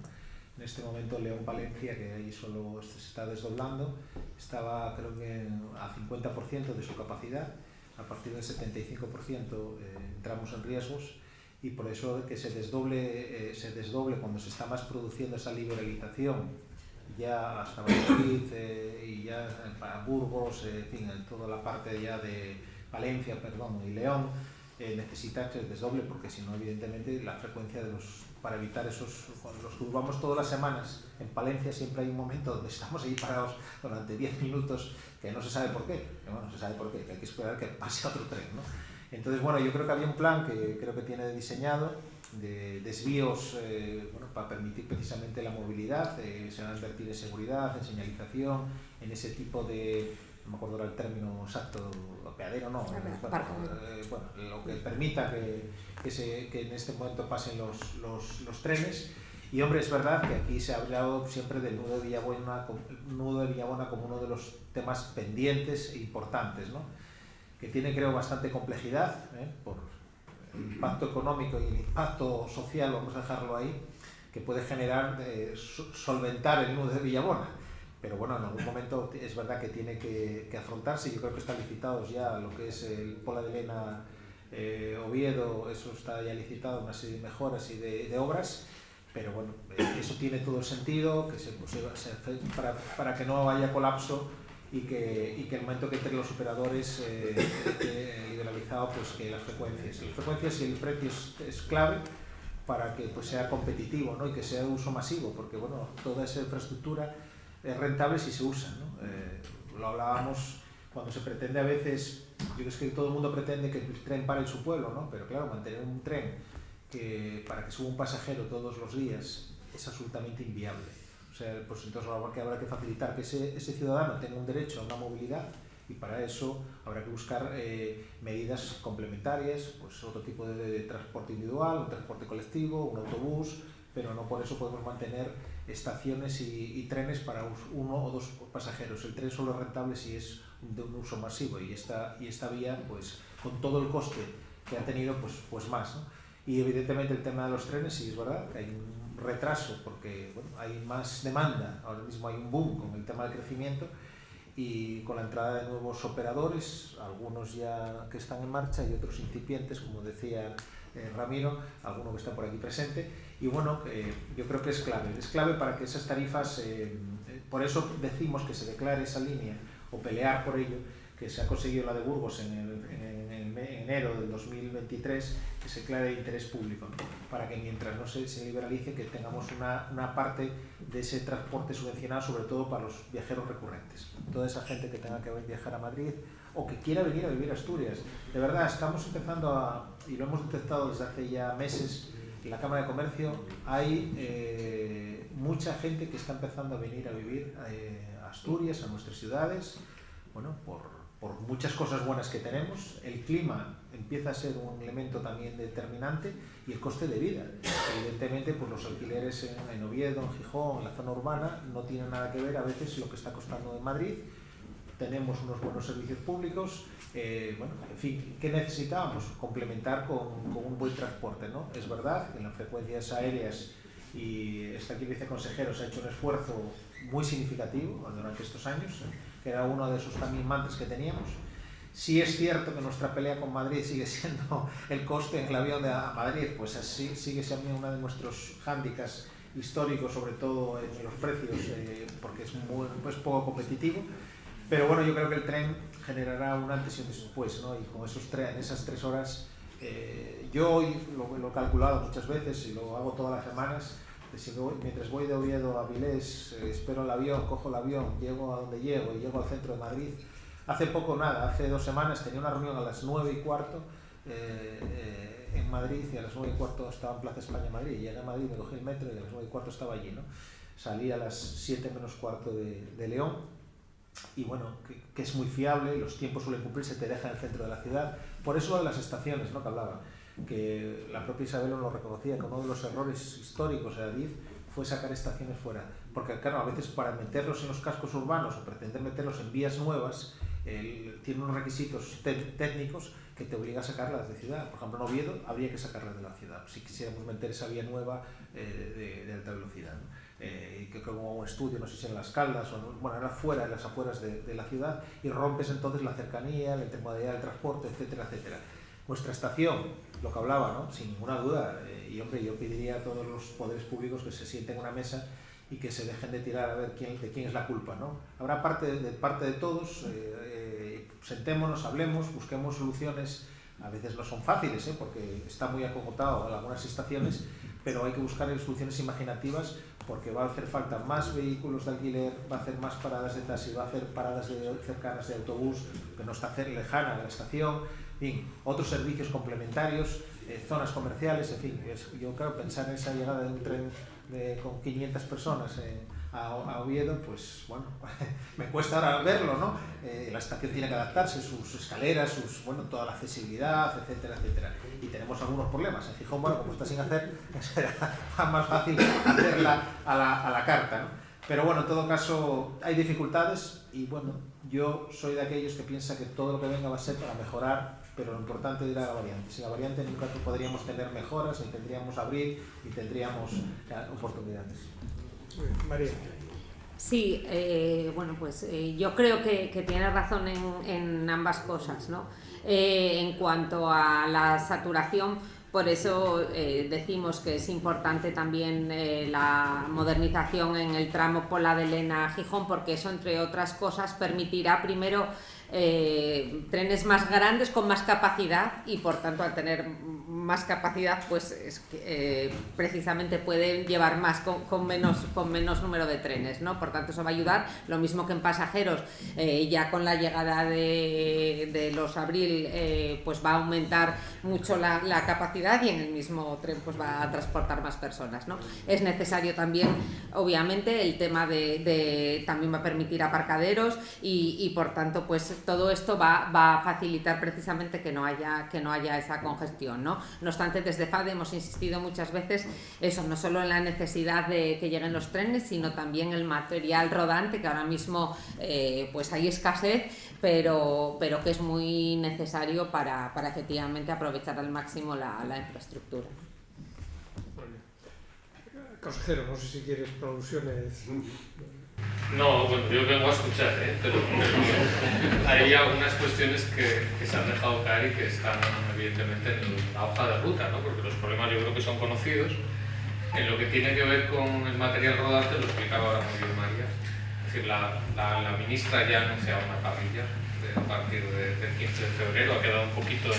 En este momento León-Palencia, que ahí solo se está desdoblando, estaba creo que a 50% de su capacidad. A partir del 75% entramos en riesgos, y por eso que se desdoble cuando se está más produciendo esa liberalización ya hasta Madrid y ya para Burgos, en fin, en toda la parte ya de Valencia, y León, necesita que se desdoble, porque si no, evidentemente, la frecuencia para evitar esos, cuando los cruzamos todas las semanas en Palencia, siempre hay un momento donde estamos ahí parados durante 10 minutos que no se sabe por qué, que hay que esperar que pase otro tren, ¿no? Entonces, bueno, yo creo que había un plan que creo que tiene diseñado de desvíos para permitir precisamente la movilidad. Se va a invertir en seguridad, en señalización, en ese tipo de, no me acuerdo ahora el término exacto, apeadero, no, lo que permita que en este momento pasen los trenes. Y hombre, es verdad que aquí se ha hablado siempre del nudo de Villabuena como uno de los temas pendientes e importantes, ¿no? Que tiene, creo, bastante complejidad, por el impacto económico y el impacto social, vamos a dejarlo ahí, que puede generar solventar el nudo de Villabuena. Pero bueno, en algún momento es verdad que tiene que afrontarse. Yo creo que están licitados ya lo que es el Pola de Lena, Oviedo, eso está ya licitado, una serie de mejoras y de obras. Pero bueno, eso tiene todo el sentido, para que no haya colapso y que el momento que entre los operadores liberalizado, pues que las frecuencias y el precio es clave para que pues sea competitivo, ¿no? Y que sea de uso masivo, porque bueno, toda esa infraestructura es rentable si se usa, ¿no? Lo hablábamos cuando se pretende a veces, yo creo que todo el mundo pretende que el tren pare en su pueblo, ¿no? Pero claro, mantener un tren para que suba un pasajero todos los días es absolutamente inviable. O sea, pues entonces habrá que facilitar que ese ciudadano tenga un derecho a una movilidad, y para eso habrá que buscar medidas complementarias, pues otro tipo de transporte individual, un transporte colectivo, un autobús, pero no por eso podemos mantener estaciones y trenes para uno o dos pasajeros. El tren solo es rentable si es de un uso masivo, y esta vía, pues con todo el coste que ha tenido, pues más, ¿no? Y evidentemente el tema de los trenes, sí es verdad que hay un retraso porque bueno, hay más demanda, ahora mismo hay un boom con el tema del crecimiento, y con la entrada de nuevos operadores, algunos ya que están en marcha y otros incipientes, como decía Ramiro, alguno que está por aquí presente. Y bueno, yo creo que es clave para que esas tarifas, por eso decimos que se declare esa línea o pelear por ello, que se ha conseguido la de Burgos en enero del 2023, que se declare de interés público, ¿no? Para que mientras no se liberalice, que tengamos una parte de ese transporte subvencionado, sobre todo para los viajeros recurrentes, toda esa gente que tenga que viajar a Madrid o que quiera venir a vivir a Asturias. De verdad, estamos empezando y lo hemos detectado desde hace ya meses, en la Cámara de Comercio hay mucha gente que está empezando a venir a vivir a Asturias, a nuestras ciudades, bueno, por muchas cosas buenas que tenemos. El clima empieza a ser un elemento también determinante, y el coste de vida. Evidentemente, pues los alquileres en Oviedo, en Gijón, en la zona urbana, no tienen nada que ver a veces lo que está costando en Madrid, tenemos unos buenos servicios públicos, bueno, en fin, ¿qué necesitábamos? Complementar con un buen transporte, ¿no? Es verdad que en las frecuencias aéreas, y aquí el viceconsejero se ha hecho un esfuerzo muy significativo durante estos años, que era uno de esos también mantras que teníamos. Sí es cierto que nuestra pelea con Madrid sigue siendo el coste en el avión a Madrid, pues así sigue siendo uno de nuestros hándicaps históricos, sobre todo en los precios, porque es poco competitivo. Pero bueno, yo creo que el tren generará un antes y un después, ¿no? Y con esas 3 horas, yo hoy lo he calculado muchas veces y lo hago todas las semanas. Mientras voy de Oviedo a Avilés, espero el avión, cojo el avión, llego a donde llego y llego al centro de Madrid. Hace poco nada, hace 2 semanas tenía una reunión a las 9:15 en Madrid, y a las 9:15 estaba en Plaza España, Madrid. Llegué a Madrid, me cogí el metro y a las 9:15 estaba allí, ¿no? Salí a las 7 menos cuarto de León, y bueno, que es muy fiable, los tiempos suelen cumplirse, te deja en el centro de la ciudad. Por eso de las estaciones, ¿no?, que hablaba, que la propia Isabel nos lo reconocía, que uno de los errores históricos de Adif fue sacar estaciones fuera, porque claro, a veces para meterlos en los cascos urbanos o pretender meterlos en vías nuevas, tiene unos requisitos técnicos que te obliga a sacarlas de ciudad. Por ejemplo, en Oviedo habría que sacarlas de la ciudad si quisiéramos meter esa vía nueva de alta velocidad, ¿no? Y que como un estudio, no sé si en Las Caldas o no, bueno, era fuera, en las afueras de la ciudad, y rompes entonces la cercanía, la intermodalidad del transporte, etcétera, etcétera. Nuestra estación, lo que hablaba, ¿no?, sin ninguna duda, y hombre, yo pediría a todos los poderes públicos que se sienten en una mesa y que se dejen de tirar a ver de quién es la culpa, ¿no? Habrá parte de todos, sentémonos, hablemos, busquemos soluciones. A veces no son fáciles, porque está muy acogotado en algunas estaciones, pero hay que buscar soluciones imaginativas, porque va a hacer falta más vehículos de alquiler, va a hacer más paradas de taxi, va a hacer paradas cercanas de autobús, que no está lejana de la estación, en fin, otros servicios complementarios, zonas comerciales, en fin. Yo creo pensar en esa llegada de un tren con 500 personas a Oviedo, pues bueno, me cuesta ahora verlo, ¿no? La estación tiene que adaptarse, sus escaleras, bueno, toda la accesibilidad, etcétera, etcétera. Y tenemos algunos problemas. En Gijón, bueno, como está sin hacer, será más fácil hacerla a la carta, ¿no? Pero bueno, en todo caso, hay dificultades y bueno, yo soy de aquellos que piensa que todo lo que venga va a ser para mejorar, pero lo importante es ir a la variante. Sin la variante nunca podríamos tener mejoras, ni tendríamos abrir, ni tendríamos oportunidades. María. Sí, bueno, pues yo creo que tiene razón en ambas cosas, ¿no? En cuanto a la saturación, por eso decimos que es importante también la modernización en el tramo Pola de Lena a Gijón, porque eso, entre otras cosas, permitirá primero trenes más grandes con más capacidad, y por tanto, al tener más capacidad, pues precisamente pueden llevar más con menos número de trenes, ¿no? Por tanto, eso va a ayudar. Lo mismo que en pasajeros, ya con la llegada de los Abril, pues va a aumentar mucho la capacidad, y en el mismo tren pues va a transportar más personas, ¿no? Es necesario también, obviamente, el tema también va a permitir aparcaderos, y por tanto, pues todo esto va a facilitar precisamente que no haya esa congestión, ¿no? No obstante, desde FADE hemos insistido muchas veces eso, no solo en la necesidad de que lleguen los trenes, sino también el material rodante, que ahora mismo pues hay escasez, pero que es muy necesario para efectivamente aprovechar al máximo la infraestructura. Consejero, no sé si quieres alusiones. No, bueno, yo vengo a escuchar, pero hay algunas cuestiones que se han dejado caer y que están evidentemente en la hoja de ruta, ¿no? Porque los problemas yo creo que son conocidos. En lo que tiene que ver con el material rodante, lo explicaba ahora muy bien María. Es decir, la ministra ya ha anunciado una parrilla a partir del 15 de febrero, ha quedado un poquito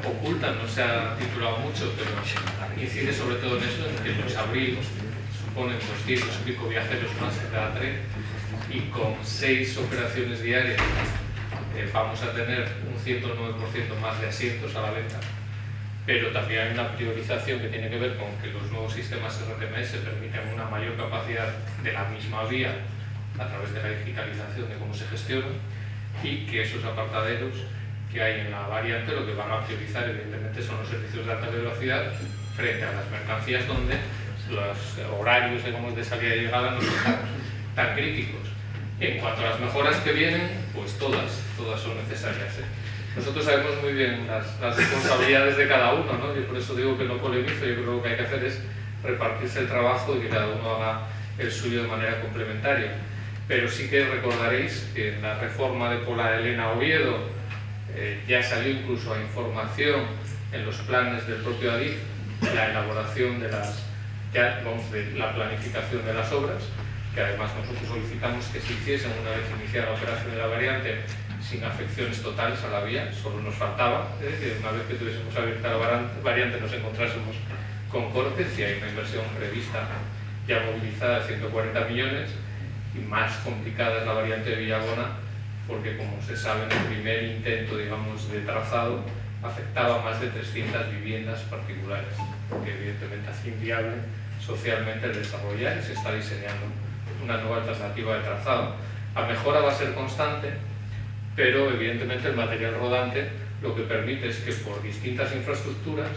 oculta, no se ha titulado mucho, pero incide sobre todo en eso, en que los Abril suponen 200 y pico viajeros más en cada tren, y con 6 operaciones diarias vamos a tener un 109% más de asientos a la venta. Pero también hay una priorización que tiene que ver con que los nuevos sistemas RTMS permiten una mayor capacidad de la misma vía a través de la digitalización de cómo se gestiona, y que esos apartaderos que hay en la variante lo que van a priorizar evidentemente son los servicios de alta velocidad frente a las mercancías, donde los horarios de salida y llegada no son tan críticos. En cuanto a las mejoras que vienen, pues todas son necesarias. Nosotros sabemos muy bien las responsabilidades de cada uno, ¿no? Yo por eso digo que no polemizo, yo creo que lo que hay que hacer es repartirse el trabajo y que cada uno haga el suyo de manera complementaria. Pero sí que recordaréis que en la reforma de Pola Elena Oviedo ya salió incluso a información en los planes del propio ADIF la elaboración de la planificación de las obras, que además nosotros solicitamos que se hiciesen una vez iniciada la operación de la variante sin afecciones totales a la vía. Solo nos faltaba que una vez que tuviésemos abierta la variante nos encontrásemos con cortes, y hay una inversión prevista ya movilizada de 140 millones, y más complicada es la variante de Villagona, porque como se sabe, en el primer intento, digamos, de trazado afectaba a más de 300 viviendas particulares, que evidentemente hace inviable socialmente el desarrollar, y se está diseñando una nueva alternativa de trazado. La mejora va a ser constante, pero evidentemente el material rodante lo que permite es que por distintas infraestructuras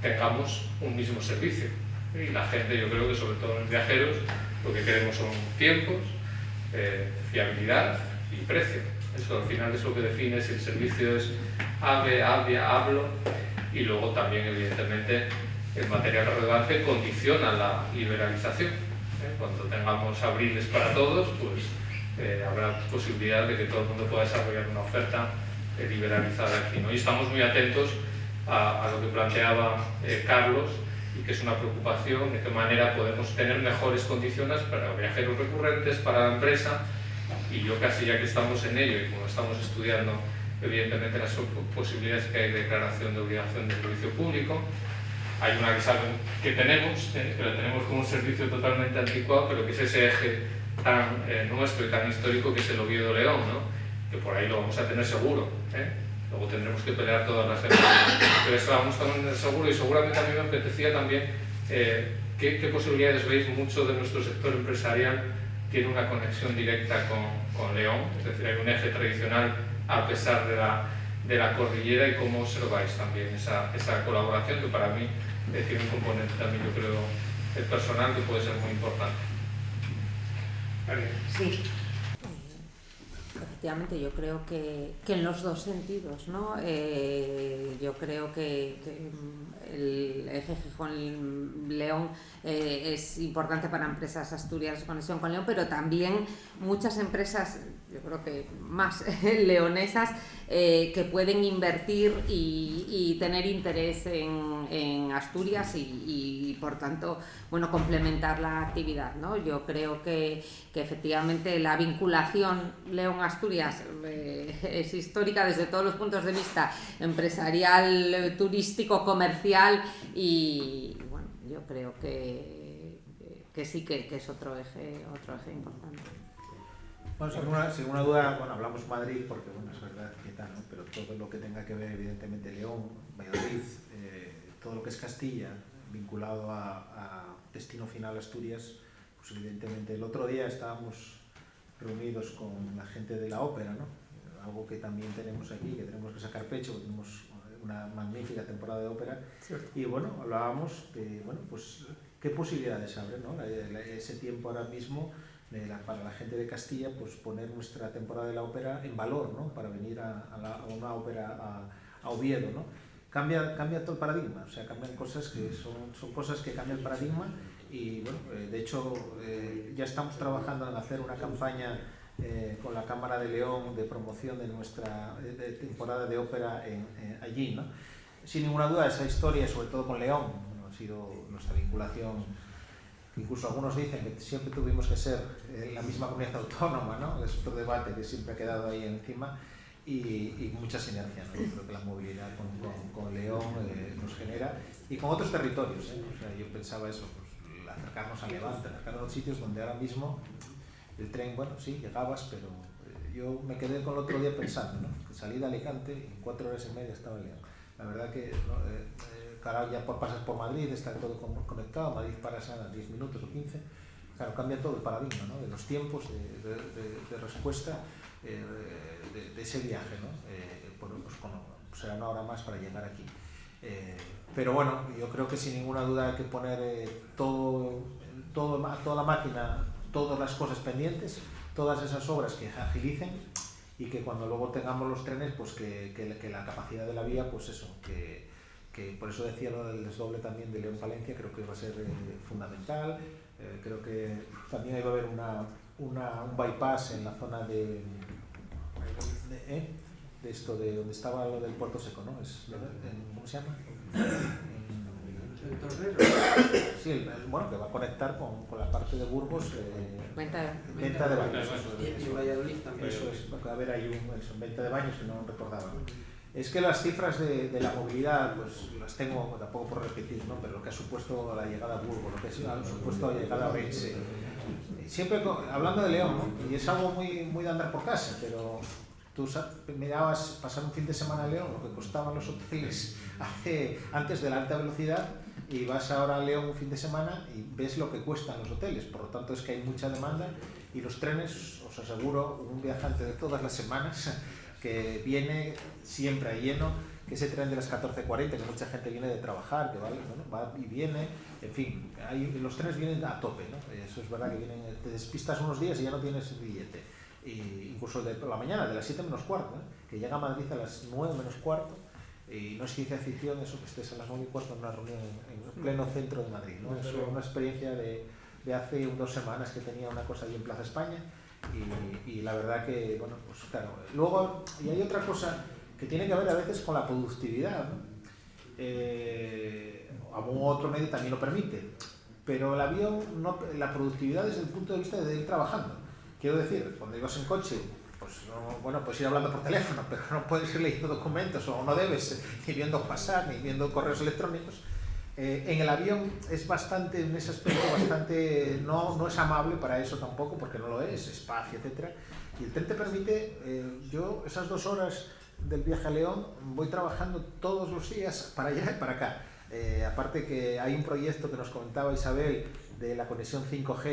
tengamos un mismo servicio. Y la gente, yo creo que sobre todo los viajeros, lo que queremos son tiempos, fiabilidad y precio. Eso al final es lo que define si el servicio es AVE, AVIA, ABLO, y luego también evidentemente el material rodante condiciona la liberalización. Cuando tengamos abriles para todos, pues habrá posibilidad de que todo el mundo pueda desarrollar una oferta liberalizada aquí, ¿no? Y estamos muy atentos a lo que planteaba Carlos, y que es una preocupación de qué manera podemos tener mejores condiciones para viajeros recurrentes, para la empresa, y yo casi ya que estamos en ello y como estamos estudiando evidentemente las posibilidades que hay de declaración de obligación de servicio público. Hay una que tenemos, que la tenemos como un servicio totalmente anticuado, pero que es ese eje tan nuestro y tan histórico que es el Oviedo-León, ¿no? Que por ahí lo vamos a tener seguro, Luego tendremos que pelear todas las veces, pero eso vamos a tener seguro. Y seguramente a mí me apetecía también qué posibilidades veis. Mucho de nuestro sector empresarial tiene una conexión directa con León, es decir, hay un eje tradicional a pesar de la cordillera, y cómo observáis también esa colaboración, que para mí tiene un componente también, yo creo, el personal, que puede ser muy importante. Sí. Efectivamente, yo creo que en los dos sentidos, ¿no? Yo creo que el eje Gijón-León es importante para empresas asturianas, conexión con León, pero también muchas empresas, yo creo que más leonesas, que pueden invertir y tener interés en Asturias y por tanto, bueno, complementar la actividad, ¿no? Yo creo que efectivamente la vinculación León-Asturias es histórica desde todos los puntos de vista, empresarial, turístico, comercial, y bueno, yo creo que sí que es otro eje importante. Bueno, sin una duda, bueno, hablamos Madrid porque, bueno, es verdad que tal, ¿no? Pero todo lo que tenga que ver, evidentemente, León, Valladolid, todo lo que es Castilla, vinculado a destino final Asturias, pues evidentemente el otro día estábamos reunidos con la gente de la ópera, ¿no? Algo que también tenemos aquí, que tenemos que sacar pecho, porque tenemos una magnífica temporada de ópera. Cierto. Y bueno, hablábamos de, bueno, pues qué posibilidades abren, ¿no? Ese tiempo ahora mismo para la gente de Castilla, pues poner nuestra temporada de la ópera en valor, ¿no? Para venir a una ópera a Oviedo, ¿no? Cambia todo el paradigma, o sea, cambian cosas que son cosas que cambian el paradigma. Y bueno, de hecho ya estamos trabajando en hacer una campaña con la Cámara de León de promoción de nuestra temporada de ópera allí, ¿no? Sin ninguna duda, esa historia, sobre todo con León, bueno, ha sido nuestra vinculación. Incluso algunos dicen que siempre tuvimos que ser la misma comunidad autónoma, ¿no? Es otro debate que siempre ha quedado ahí encima, y mucha sinergia, ¿no? Yo creo que la movilidad con León nos genera, y con otros territorios, O sea, yo pensaba eso, pues, acercarnos a Levante, acercarnos a los sitios donde ahora mismo el tren, bueno, sí, llegabas, pero yo me quedé con el otro día pensando, ¿no? Que salí de Alicante y en 4 horas y media estaba en León. La verdad que, ¿no? Claro, ya pasas por Madrid, está todo conectado, Madrid paras a 10 minutos o 15, claro, cambia todo el paradigma, ¿no? De los tiempos de respuesta de ese viaje, ¿no? Pues será una hora más para llegar aquí. Pero bueno, yo creo que sin ninguna duda hay que poner toda la máquina, todas las cosas pendientes, todas esas obras que agilicen y que cuando luego tengamos los trenes, pues que la capacidad de la vía, pues eso, que por eso decía lo del desdoble también de León-Palencia, creo que va a ser fundamental. Creo que también ahí va a haber un bypass en la zona de esto, de donde estaba lo del Puerto Seco, ¿no? ¿Cómo se llama? Sí, bueno, que va a conectar con la parte de Burgos. Venta de baños. Y Valladolid también. Eso es, va a haber ahí venta de baños que no recordaba. Es que las cifras de la movilidad, pues las tengo tampoco por repetir, ¿no? Pero lo que ha supuesto la llegada a Burgos, lo que ha supuesto la llegada a Orense. Siempre hablando de León, ¿no? Y es algo muy de andar por casa, pero tú mirabas pasar un fin de semana a León, lo que costaban los hoteles antes de la alta velocidad, y vas ahora a León un fin de semana y ves lo que cuestan los hoteles. Por lo tanto, es que hay mucha demanda, y los trenes, os aseguro, un viajante de todas las semanas que viene siempre a lleno, que ese tren de las 14:40, que mucha gente viene de trabajar, que va y viene, en fin, los trenes vienen a tope, ¿no? Eso es verdad, que te despistas unos días y ya no tienes billete. Y incluso de la mañana, de las 7 menos cuarto, que llega a Madrid a las 9 menos cuarto, y no es ciencia ficción eso, que estés a las 9 y cuarto en una reunión en pleno centro de Madrid, ¿no? Es una experiencia de hace 2 semanas que tenía una cosa ahí en Plaza España, y la verdad que, bueno, pues claro. Luego, y hay otra cosa que tiene que ver a veces con la productividad, ¿no? Algún otro medio también lo permite, pero el avión, la productividad desde el punto de vista de ir trabajando. Quiero decir, cuando ibas en coche, pues no, bueno, puedes ir hablando por teléfono, pero no puedes ir leyendo documentos, o no debes, ni viendo WhatsApp, ni viendo correos electrónicos. En el avión es bastante, en ese aspecto, bastante, no es amable para eso tampoco, porque no lo es, espacio, etc. Y el tren te permite, yo esas 2 horas del viaje a León voy trabajando todos los días para allá y para acá. Aparte que hay un proyecto que nos comentaba Isabel de la conexión 5G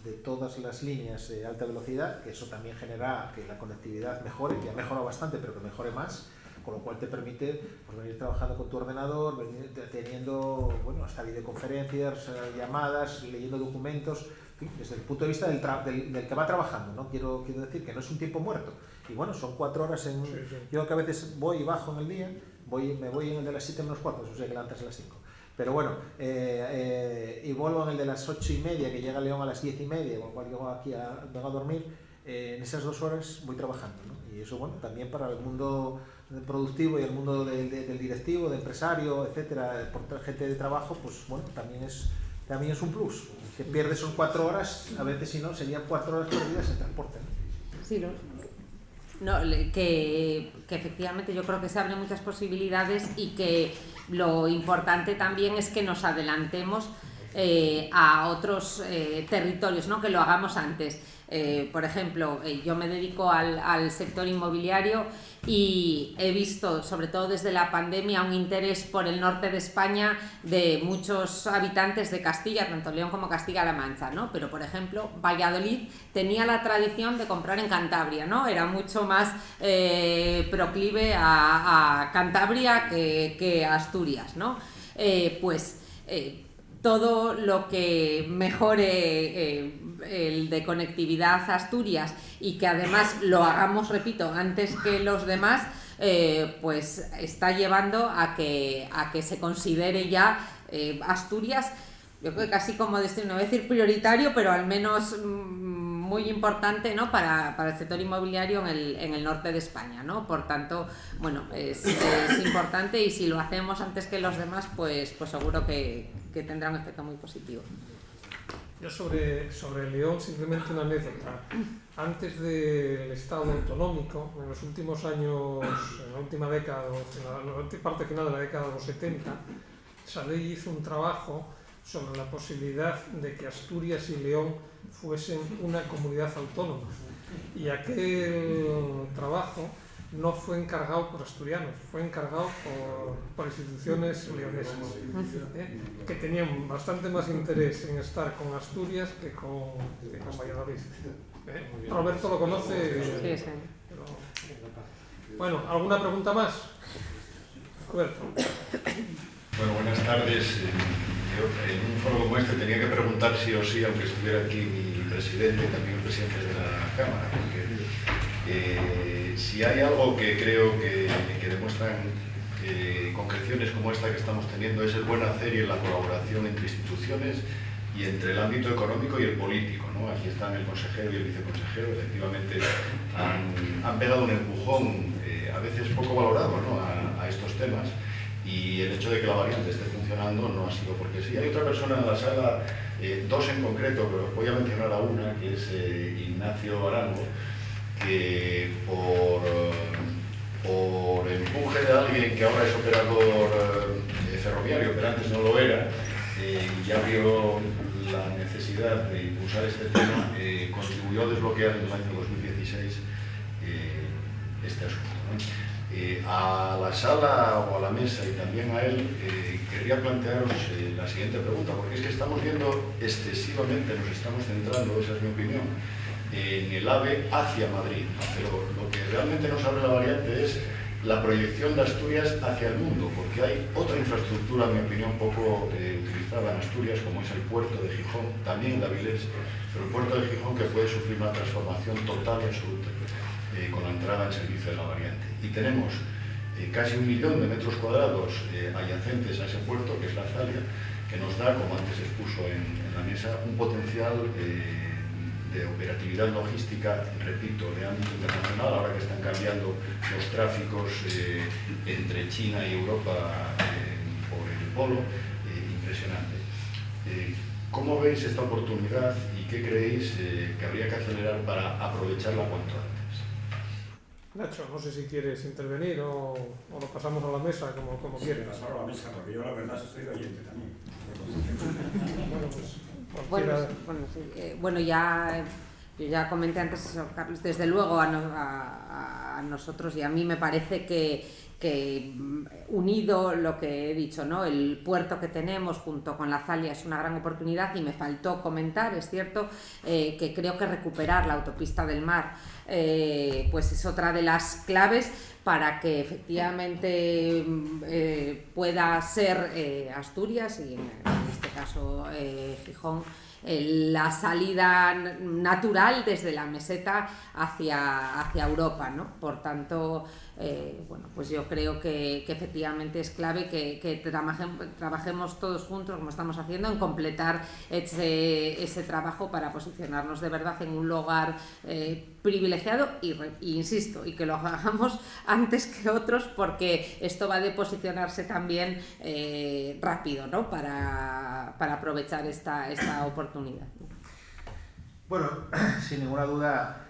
de todas las líneas de alta velocidad, que eso también genera que la conectividad mejore, que ha mejorado bastante, pero que mejore más, con lo cual te permite, pues, venir trabajando con tu ordenador, venir teniendo, bueno, hasta videoconferencias, llamadas, leyendo documentos, en fin, desde el punto de vista del que va trabajando, ¿no? Quiero decir que no es un tiempo muerto. Y bueno, son 4 horas en... Sí. Yo que a veces voy y bajo en el día, me voy en el de las 7 menos cuarto, o sea que la antes a las 5. Pero bueno, y vuelvo en el de las 8:30, que llega a León a las 10:30, con lo cual llego aquí vengo a dormir. En esas 2 horas voy trabajando, ¿no? Y eso, bueno, también para el mundo productivo y el mundo del directivo, del empresario, etcétera, por gente de trabajo, pues bueno, también es un plus. Que pierdes son 4 horas, a veces si no, serían 4 horas perdidas en transporte, ¿no? Sí, no, que efectivamente yo creo que se abren muchas posibilidades, y que lo importante también es que nos adelantemos a otros territorios, ¿no? Que lo hagamos antes. Por ejemplo, yo me dedico al sector inmobiliario, y he visto, sobre todo desde la pandemia, un interés por el norte de España de muchos habitantes de Castilla, tanto León como Castilla-La Mancha, ¿no? Pero, por ejemplo, Valladolid tenía la tradición de comprar en Cantabria, ¿no? Era mucho más proclive a Cantabria que a Asturias, ¿no? Todo lo que mejore el de conectividad a Asturias, y que además lo hagamos, repito, antes que los demás, pues está llevando a que se considere ya Asturias, yo creo que casi como destino, no voy a decir prioritario, pero al menos muy importante, ¿no? para el sector inmobiliario en el norte de España, ¿no? Por tanto, bueno, es importante, y si lo hacemos antes que los demás, pues seguro que tendrá un efecto muy positivo. Yo sobre León, simplemente una anécdota. Antes del Estado autonómico, en los últimos años, en la última década, en la parte final de la década de los 70, Sadei hizo un trabajo sobre la posibilidad de que Asturias y León fuesen una comunidad autónoma. Y aquel trabajo no fue encargado por asturianos, fue encargado por instituciones leonesas, que tenían bastante más interés en estar con Asturias que con Valladolid. Roberto lo conoce. Sí. Pero... Bueno, ¿alguna pregunta más? Roberto. Bueno, buenas tardes. Yo en un foro como este tenía que preguntar sí o sí, aunque estuviera aquí mi vicepresidente y también el presidente de la Cámara, porque si hay algo que creo que demuestran concreciones como esta que estamos teniendo es el buen hacer y la colaboración entre instituciones y entre el ámbito económico y el político, ¿no? Aquí están el consejero y el viceconsejero, efectivamente han pegado un empujón a veces poco valorado, ¿no? a estos temas, y el hecho de que la variante esté funcionando no ha sido porque sí. Hay otra persona en la sala, dos en concreto, pero voy a mencionar a una, que es Ignacio Arango, que por empuje de alguien que ahora es operador ferroviario, pero antes no lo era, ya vio la necesidad de impulsar este tema, contribuyó a desbloquear en el año 2016 este asunto, ¿no? A la sala o a la mesa y también a él querría plantearos la siguiente pregunta, porque es que estamos viendo excesivamente, nos estamos centrando, esa es mi opinión, en el AVE hacia Madrid, pero lo que realmente nos abre la variante es la proyección de Asturias hacia el mundo, porque hay otra infraestructura, en mi opinión, poco utilizada en Asturias, como es el puerto de Gijón, también en Avilés, pero el puerto de Gijón que puede sufrir una transformación total y absoluta con la entrada en servicio de la variante. Y tenemos casi 1 millón de metros cuadrados adyacentes a ese puerto, que es la Zalia, que nos da, como antes se expuso en la mesa, un potencial de operatividad logística, repito, de ámbito internacional, ahora que están cambiando los tráficos entre China y Europa por el polo, impresionante. ¿Cómo veis esta oportunidad y qué creéis que habría que acelerar para aprovecharla cuanto antes? Nacho, no sé si quieres intervenir o lo pasamos a la mesa, como quieres. Pasarlo a la mesa, porque yo la verdad estoy de oyente también. Bueno, yo ya comenté antes eso, Carlos, desde luego a nosotros y a mí me parece que unido lo que he dicho, ¿no? El puerto que tenemos junto con la Zalia es una gran oportunidad, y me faltó comentar, es cierto, que creo que recuperar la autopista del mar pues es otra de las claves para que efectivamente pueda ser Asturias y en este caso Gijón la salida natural desde la meseta hacia Europa, ¿no? Por tanto, bueno, pues yo creo que efectivamente es clave que trabajemos todos juntos, como estamos haciendo, en completar ese trabajo para posicionarnos de verdad en un lugar privilegiado y insisto, y que lo hagamos antes que otros, porque esto va de posicionarse también rápido, ¿no? para aprovechar esta oportunidad. Bueno, sin ninguna duda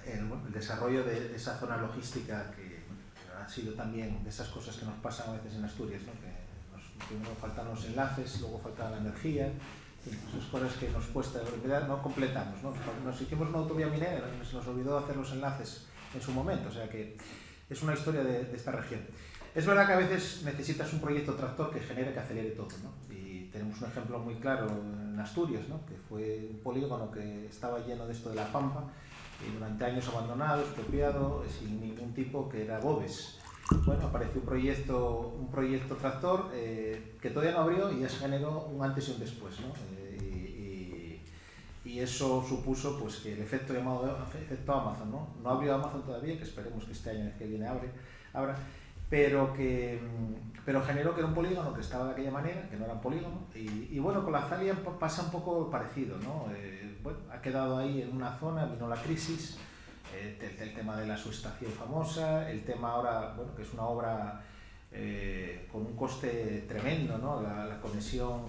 el desarrollo de esa zona logística que ha sido también de esas cosas que nos pasan a veces en Asturias, ¿no? Que primero faltan los enlaces, luego falta la energía, esas cosas que nos cuesta, en realidad no completamos, ¿no? Nos hicimos una autovía minera y se nos olvidó hacer los enlaces en su momento, o sea que es una historia de esta región. Es verdad que a veces necesitas un proyecto tractor que genere, que acelere todo, ¿no? Y tenemos un ejemplo muy claro en Asturias, ¿no? Que fue un polígono que estaba lleno de esto de la pampa y durante años abandonado, expropiado, sin ningún tipo, que era Boves. Bueno, apareció un proyecto tractor que todavía no abrió y ya se generó un antes y un después, ¿no? Y eso supuso pues que el efecto llamado efecto Amazon, ¿no? No abrió Amazon todavía, que esperemos que este año que viene abra, pero generó que era un polígono que estaba de aquella manera, que no era un polígono, y bueno, con la Zalia pasa un poco parecido, ¿no? Bueno, ha quedado ahí en una zona, vino la crisis, el tema de la subestación famosa, el tema ahora, bueno, que es una obra con un coste tremendo, ¿no? La conexión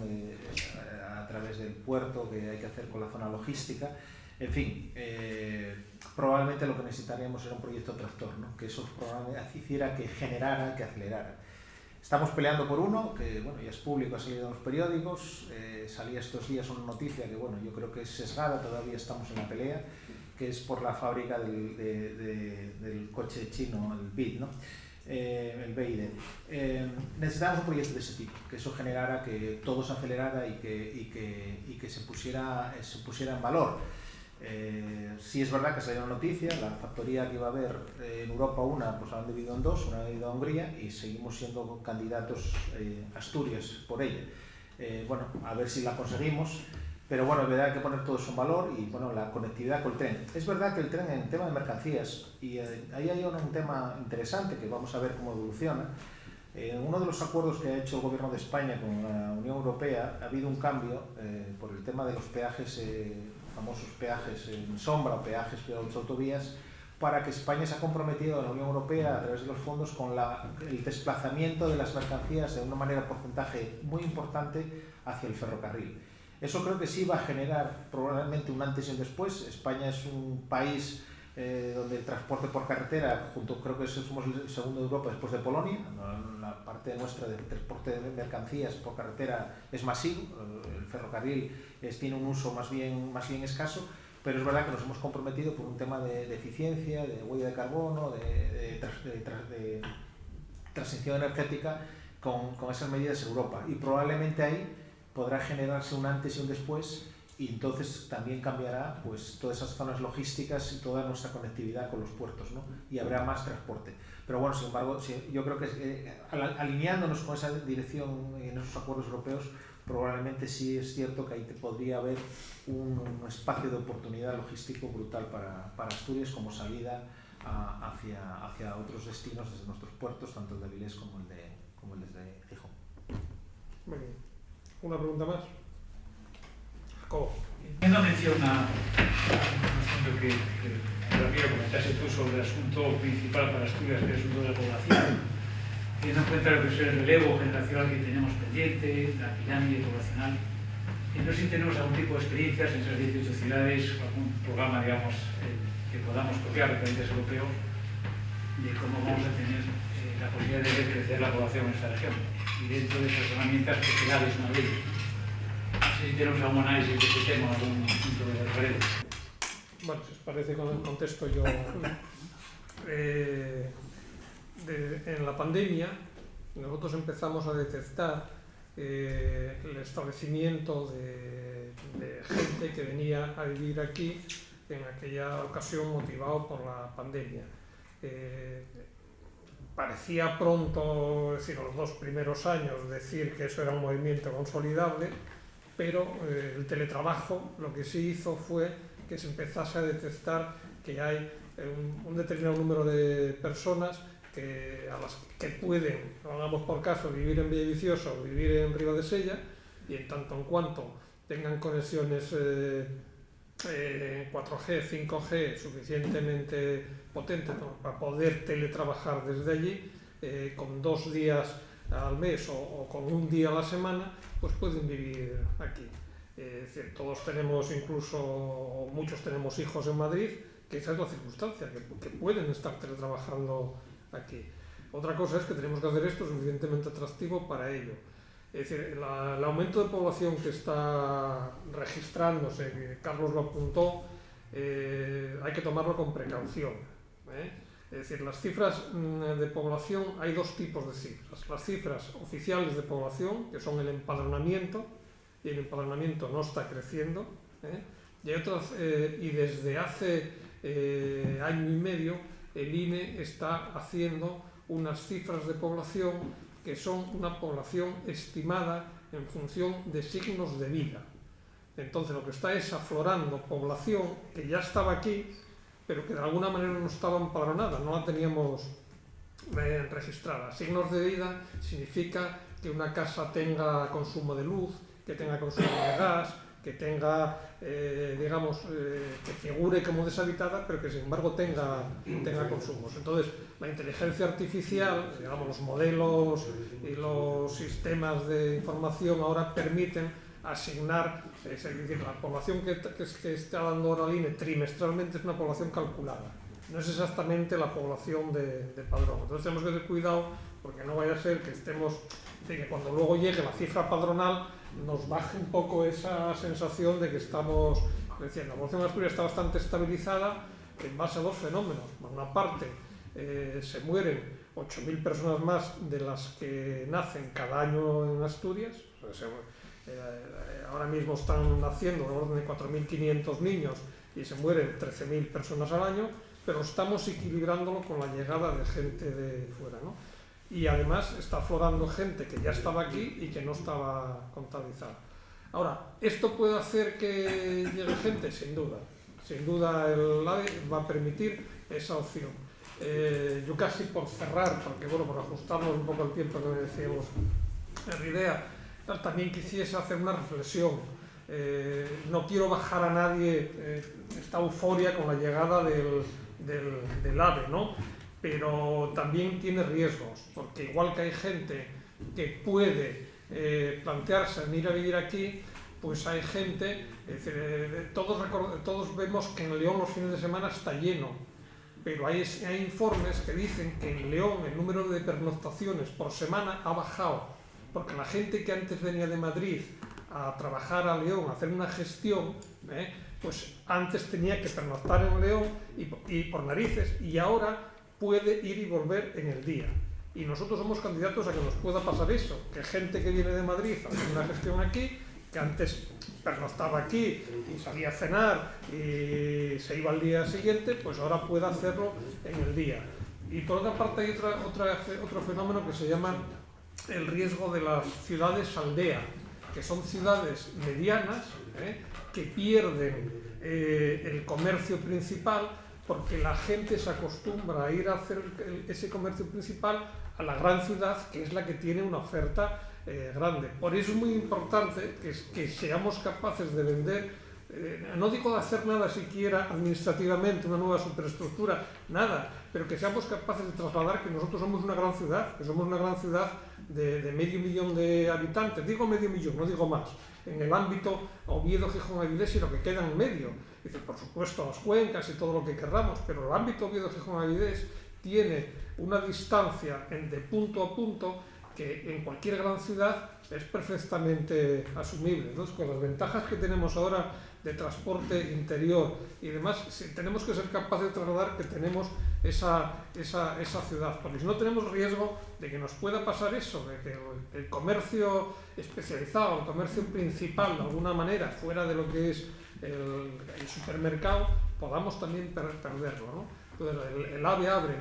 a través del puerto que hay que hacer con la zona logística. En fin, probablemente lo que necesitaríamos era un proyecto tractor, ¿no? Que eso probablemente hiciera que generara, que acelerara. Estamos peleando por uno, que bueno, ya es público, ha salido en los periódicos, salía estos días una noticia que bueno, yo creo que es sesgada, todavía estamos en la pelea, que es por la fábrica del coche chino, el BYD, ¿no? El BYD. Necesitamos un proyecto de ese tipo, que eso generara que todo se acelerara y que se pusiera en valor. Sí es verdad que salió una noticia, la factoría que iba a haber en Europa, pues han dividido en dos, una ha ido a Hungría y seguimos siendo candidatos Asturias por ella. Bueno, a ver si la conseguimos, Pero bueno, es verdad que hay que poner todo eso en valor y bueno, la conectividad con el tren. Es verdad que el tren en tema de mercancías, y ahí hay un tema interesante que vamos a ver cómo evoluciona. Uno de los acuerdos que ha hecho el Gobierno de España con la Unión Europea ha habido un cambio por el tema de los peajes, famosos peajes en sombra o peajes de autovías, para que España se ha comprometido a la Unión Europea a través de los fondos con el desplazamiento de las mercancías de una manera porcentaje muy importante hacia el ferrocarril. Eso creo que sí va a generar probablemente un antes y un después. España es un país donde el transporte por carretera, creo que somos el segundo de Europa después de Polonia. La parte nuestra de transporte de mercancías por carretera es masivo, el ferrocarril tiene un uso más bien escaso, pero es verdad que nos hemos comprometido por un tema de eficiencia, de huella de carbono, de transición energética con esas medidas en Europa, y probablemente ahí podrá generarse un antes y un después, y entonces también cambiará pues todas esas zonas logísticas y toda nuestra conectividad con los puertos, ¿no? Y habrá más transporte. Pero bueno, sin embargo, yo creo que alineándonos con esa dirección en esos acuerdos europeos, probablemente sí es cierto que ahí podría haber un espacio de oportunidad logístico brutal para Asturias como salida hacia otros destinos desde nuestros puertos, tanto el de Avilés como el de Gijón. Muy bien. ¿Una pregunta más? Jacobo. Haciendo mención a un asunto que Ramiro comentaste tú sobre el asunto principal para Asturias, que es el asunto de la población, teniendo en cuenta lo que es el relevo generacional que tenemos pendiente, la pirámide poblacional, no sé si tenemos algún tipo de experiencias en esas 18 ciudades, algún programa, digamos, que podamos copiar de países europeos, de cómo vamos a tener la posibilidad de ver crecer la población en esta región. Y dentro de esas herramientas, que ciudad es una de ellas. No sé si tenemos algún análisis de este tema, algún punto de referencia. Bueno, si os parece, contesto yo. En la pandemia, nosotros empezamos a detectar el establecimiento de gente que venía a vivir aquí en aquella ocasión motivado por la pandemia. Parecía pronto, es decir, los 2 primeros años, decir que eso era un movimiento consolidable, pero el teletrabajo lo que sí hizo fue que se empezase a detectar que hay un determinado número de personas a las que pueden, hagamos por caso, vivir en Villaviciosa o vivir en Ribadesella, y en tanto en cuanto tengan conexiones 4G, 5G suficientemente potentes para poder teletrabajar desde allí, con 2 días al mes o con 1 día a la semana, pues pueden vivir aquí. Es decir, todos tenemos, incluso o muchos tenemos hijos en Madrid, que esa es la circunstancia, que pueden estar teletrabajando aquí. Otra cosa es que tenemos que hacer esto suficientemente atractivo para ello. Es decir, el aumento de población que está registrándose, que Carlos lo apuntó, hay que tomarlo con precaución. Es decir, las cifras de población, hay 2 tipos de cifras. Las cifras oficiales de población, que son el empadronamiento, y el empadronamiento no está creciendo. Y hay otras, y desde hace año y medio, el INE está haciendo unas cifras de población que son una población estimada en función de signos de vida. Entonces lo que está es aflorando población que ya estaba aquí, pero que de alguna manera no estaba empadronada, no la teníamos registrada. Signos de vida significa que una casa tenga consumo de luz, que tenga consumo de gas, que tenga, digamos, que figure como deshabitada, pero que sin embargo tenga consumos. Entonces, la inteligencia artificial, digamos, los modelos y los sistemas de información ahora permiten asignar, es decir, la población que está dando ahora el INE trimestralmente es una población calculada, no es exactamente la población de padrón. Entonces tenemos que tener cuidado porque no vaya a ser que estemos, es decir, que cuando luego llegue la cifra padronal nos baje un poco esa sensación de que estamos creciendo. La población de Asturias está bastante estabilizada en base a 2 fenómenos. Por una parte, se mueren 8.000 personas más de las que nacen cada año en Asturias. O sea, ahora mismo están naciendo de orden de 4.500 niños y se mueren 13.000 personas al año, pero estamos equilibrándolo con la llegada de gente de fuera, ¿no? Y además está aflorando gente que ya estaba aquí y que no estaba contabilizada. Ahora, ¿esto puede hacer que llegue gente? Sin duda. Sin duda el AVE va a permitir esa opción. Yo casi por cerrar, porque bueno, por ajustarnos un poco al tiempo que me decíamos en idea, también quisiese hacer una reflexión. No quiero bajar a nadie esta euforia con la llegada del AVE, ¿no? Pero también tiene riesgos, porque igual que hay gente que puede plantearse en ir a vivir aquí, pues hay gente, todos vemos que en León los fines de semana está lleno, pero hay informes que dicen que en León el número de pernoctaciones por semana ha bajado, porque la gente que antes venía de Madrid a trabajar a León, a hacer una gestión, pues antes tenía que pernoctar en León y por narices, y ahora puede ir y volver en el día. Y nosotros somos candidatos a que nos pueda pasar eso, que gente que viene de Madrid a hacer una gestión aquí, que antes pernoctaba aquí y salía a cenar y se iba al día siguiente, pues ahora puede hacerlo en el día. Y por otra parte hay otro fenómeno que se llama el riesgo de las ciudades aldea, que son ciudades medianas que pierden el comercio principal porque la gente se acostumbra a ir a hacer ese comercio principal a la gran ciudad, que es la que tiene una oferta grande. Por eso es muy importante que seamos capaces de vender, no digo de hacer nada siquiera administrativamente, una nueva superestructura, nada, pero que seamos capaces de trasladar que nosotros somos una gran ciudad, que somos una gran ciudad de 500.000 de habitantes, digo 500.000, no digo más, en el ámbito Oviedo, Gijón, Avilés y lo que queda en medio. Dice, por supuesto, las cuencas y todo lo que querramos, pero el ámbito Oviedo, Gijón, Avilés tiene una distancia de punto a punto que en cualquier gran ciudad es perfectamente asumible. Entonces, con las ventajas que tenemos ahora de transporte interior y demás, tenemos que ser capaces de trasladar que tenemos esa ciudad, porque si no tenemos riesgo de que nos pueda pasar eso, de que el comercio especializado, el comercio principal, de alguna manera, fuera de lo que es el supermercado, podamos también perderlo, ¿no? Entonces, el AVE abre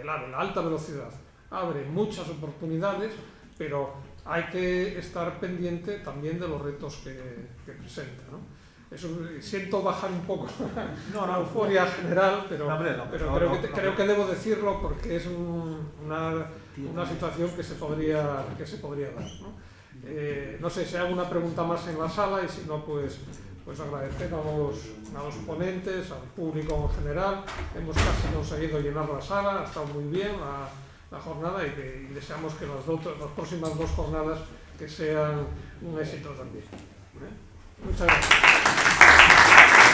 la alta velocidad abre muchas oportunidades, pero hay que estar pendiente también de los retos que presenta, ¿no? Eso, siento bajar un poco la euforia general, pero creo que debo decirlo porque es una situación que se podría dar, ¿no? No sé si hay alguna pregunta más en la sala, y si no, pues agradecer a los ponentes, al público en general. Hemos casi conseguido llenar la sala, ha estado muy bien la jornada, y deseamos que las próximas 2 jornadas que sean un éxito también. Muchas gracias.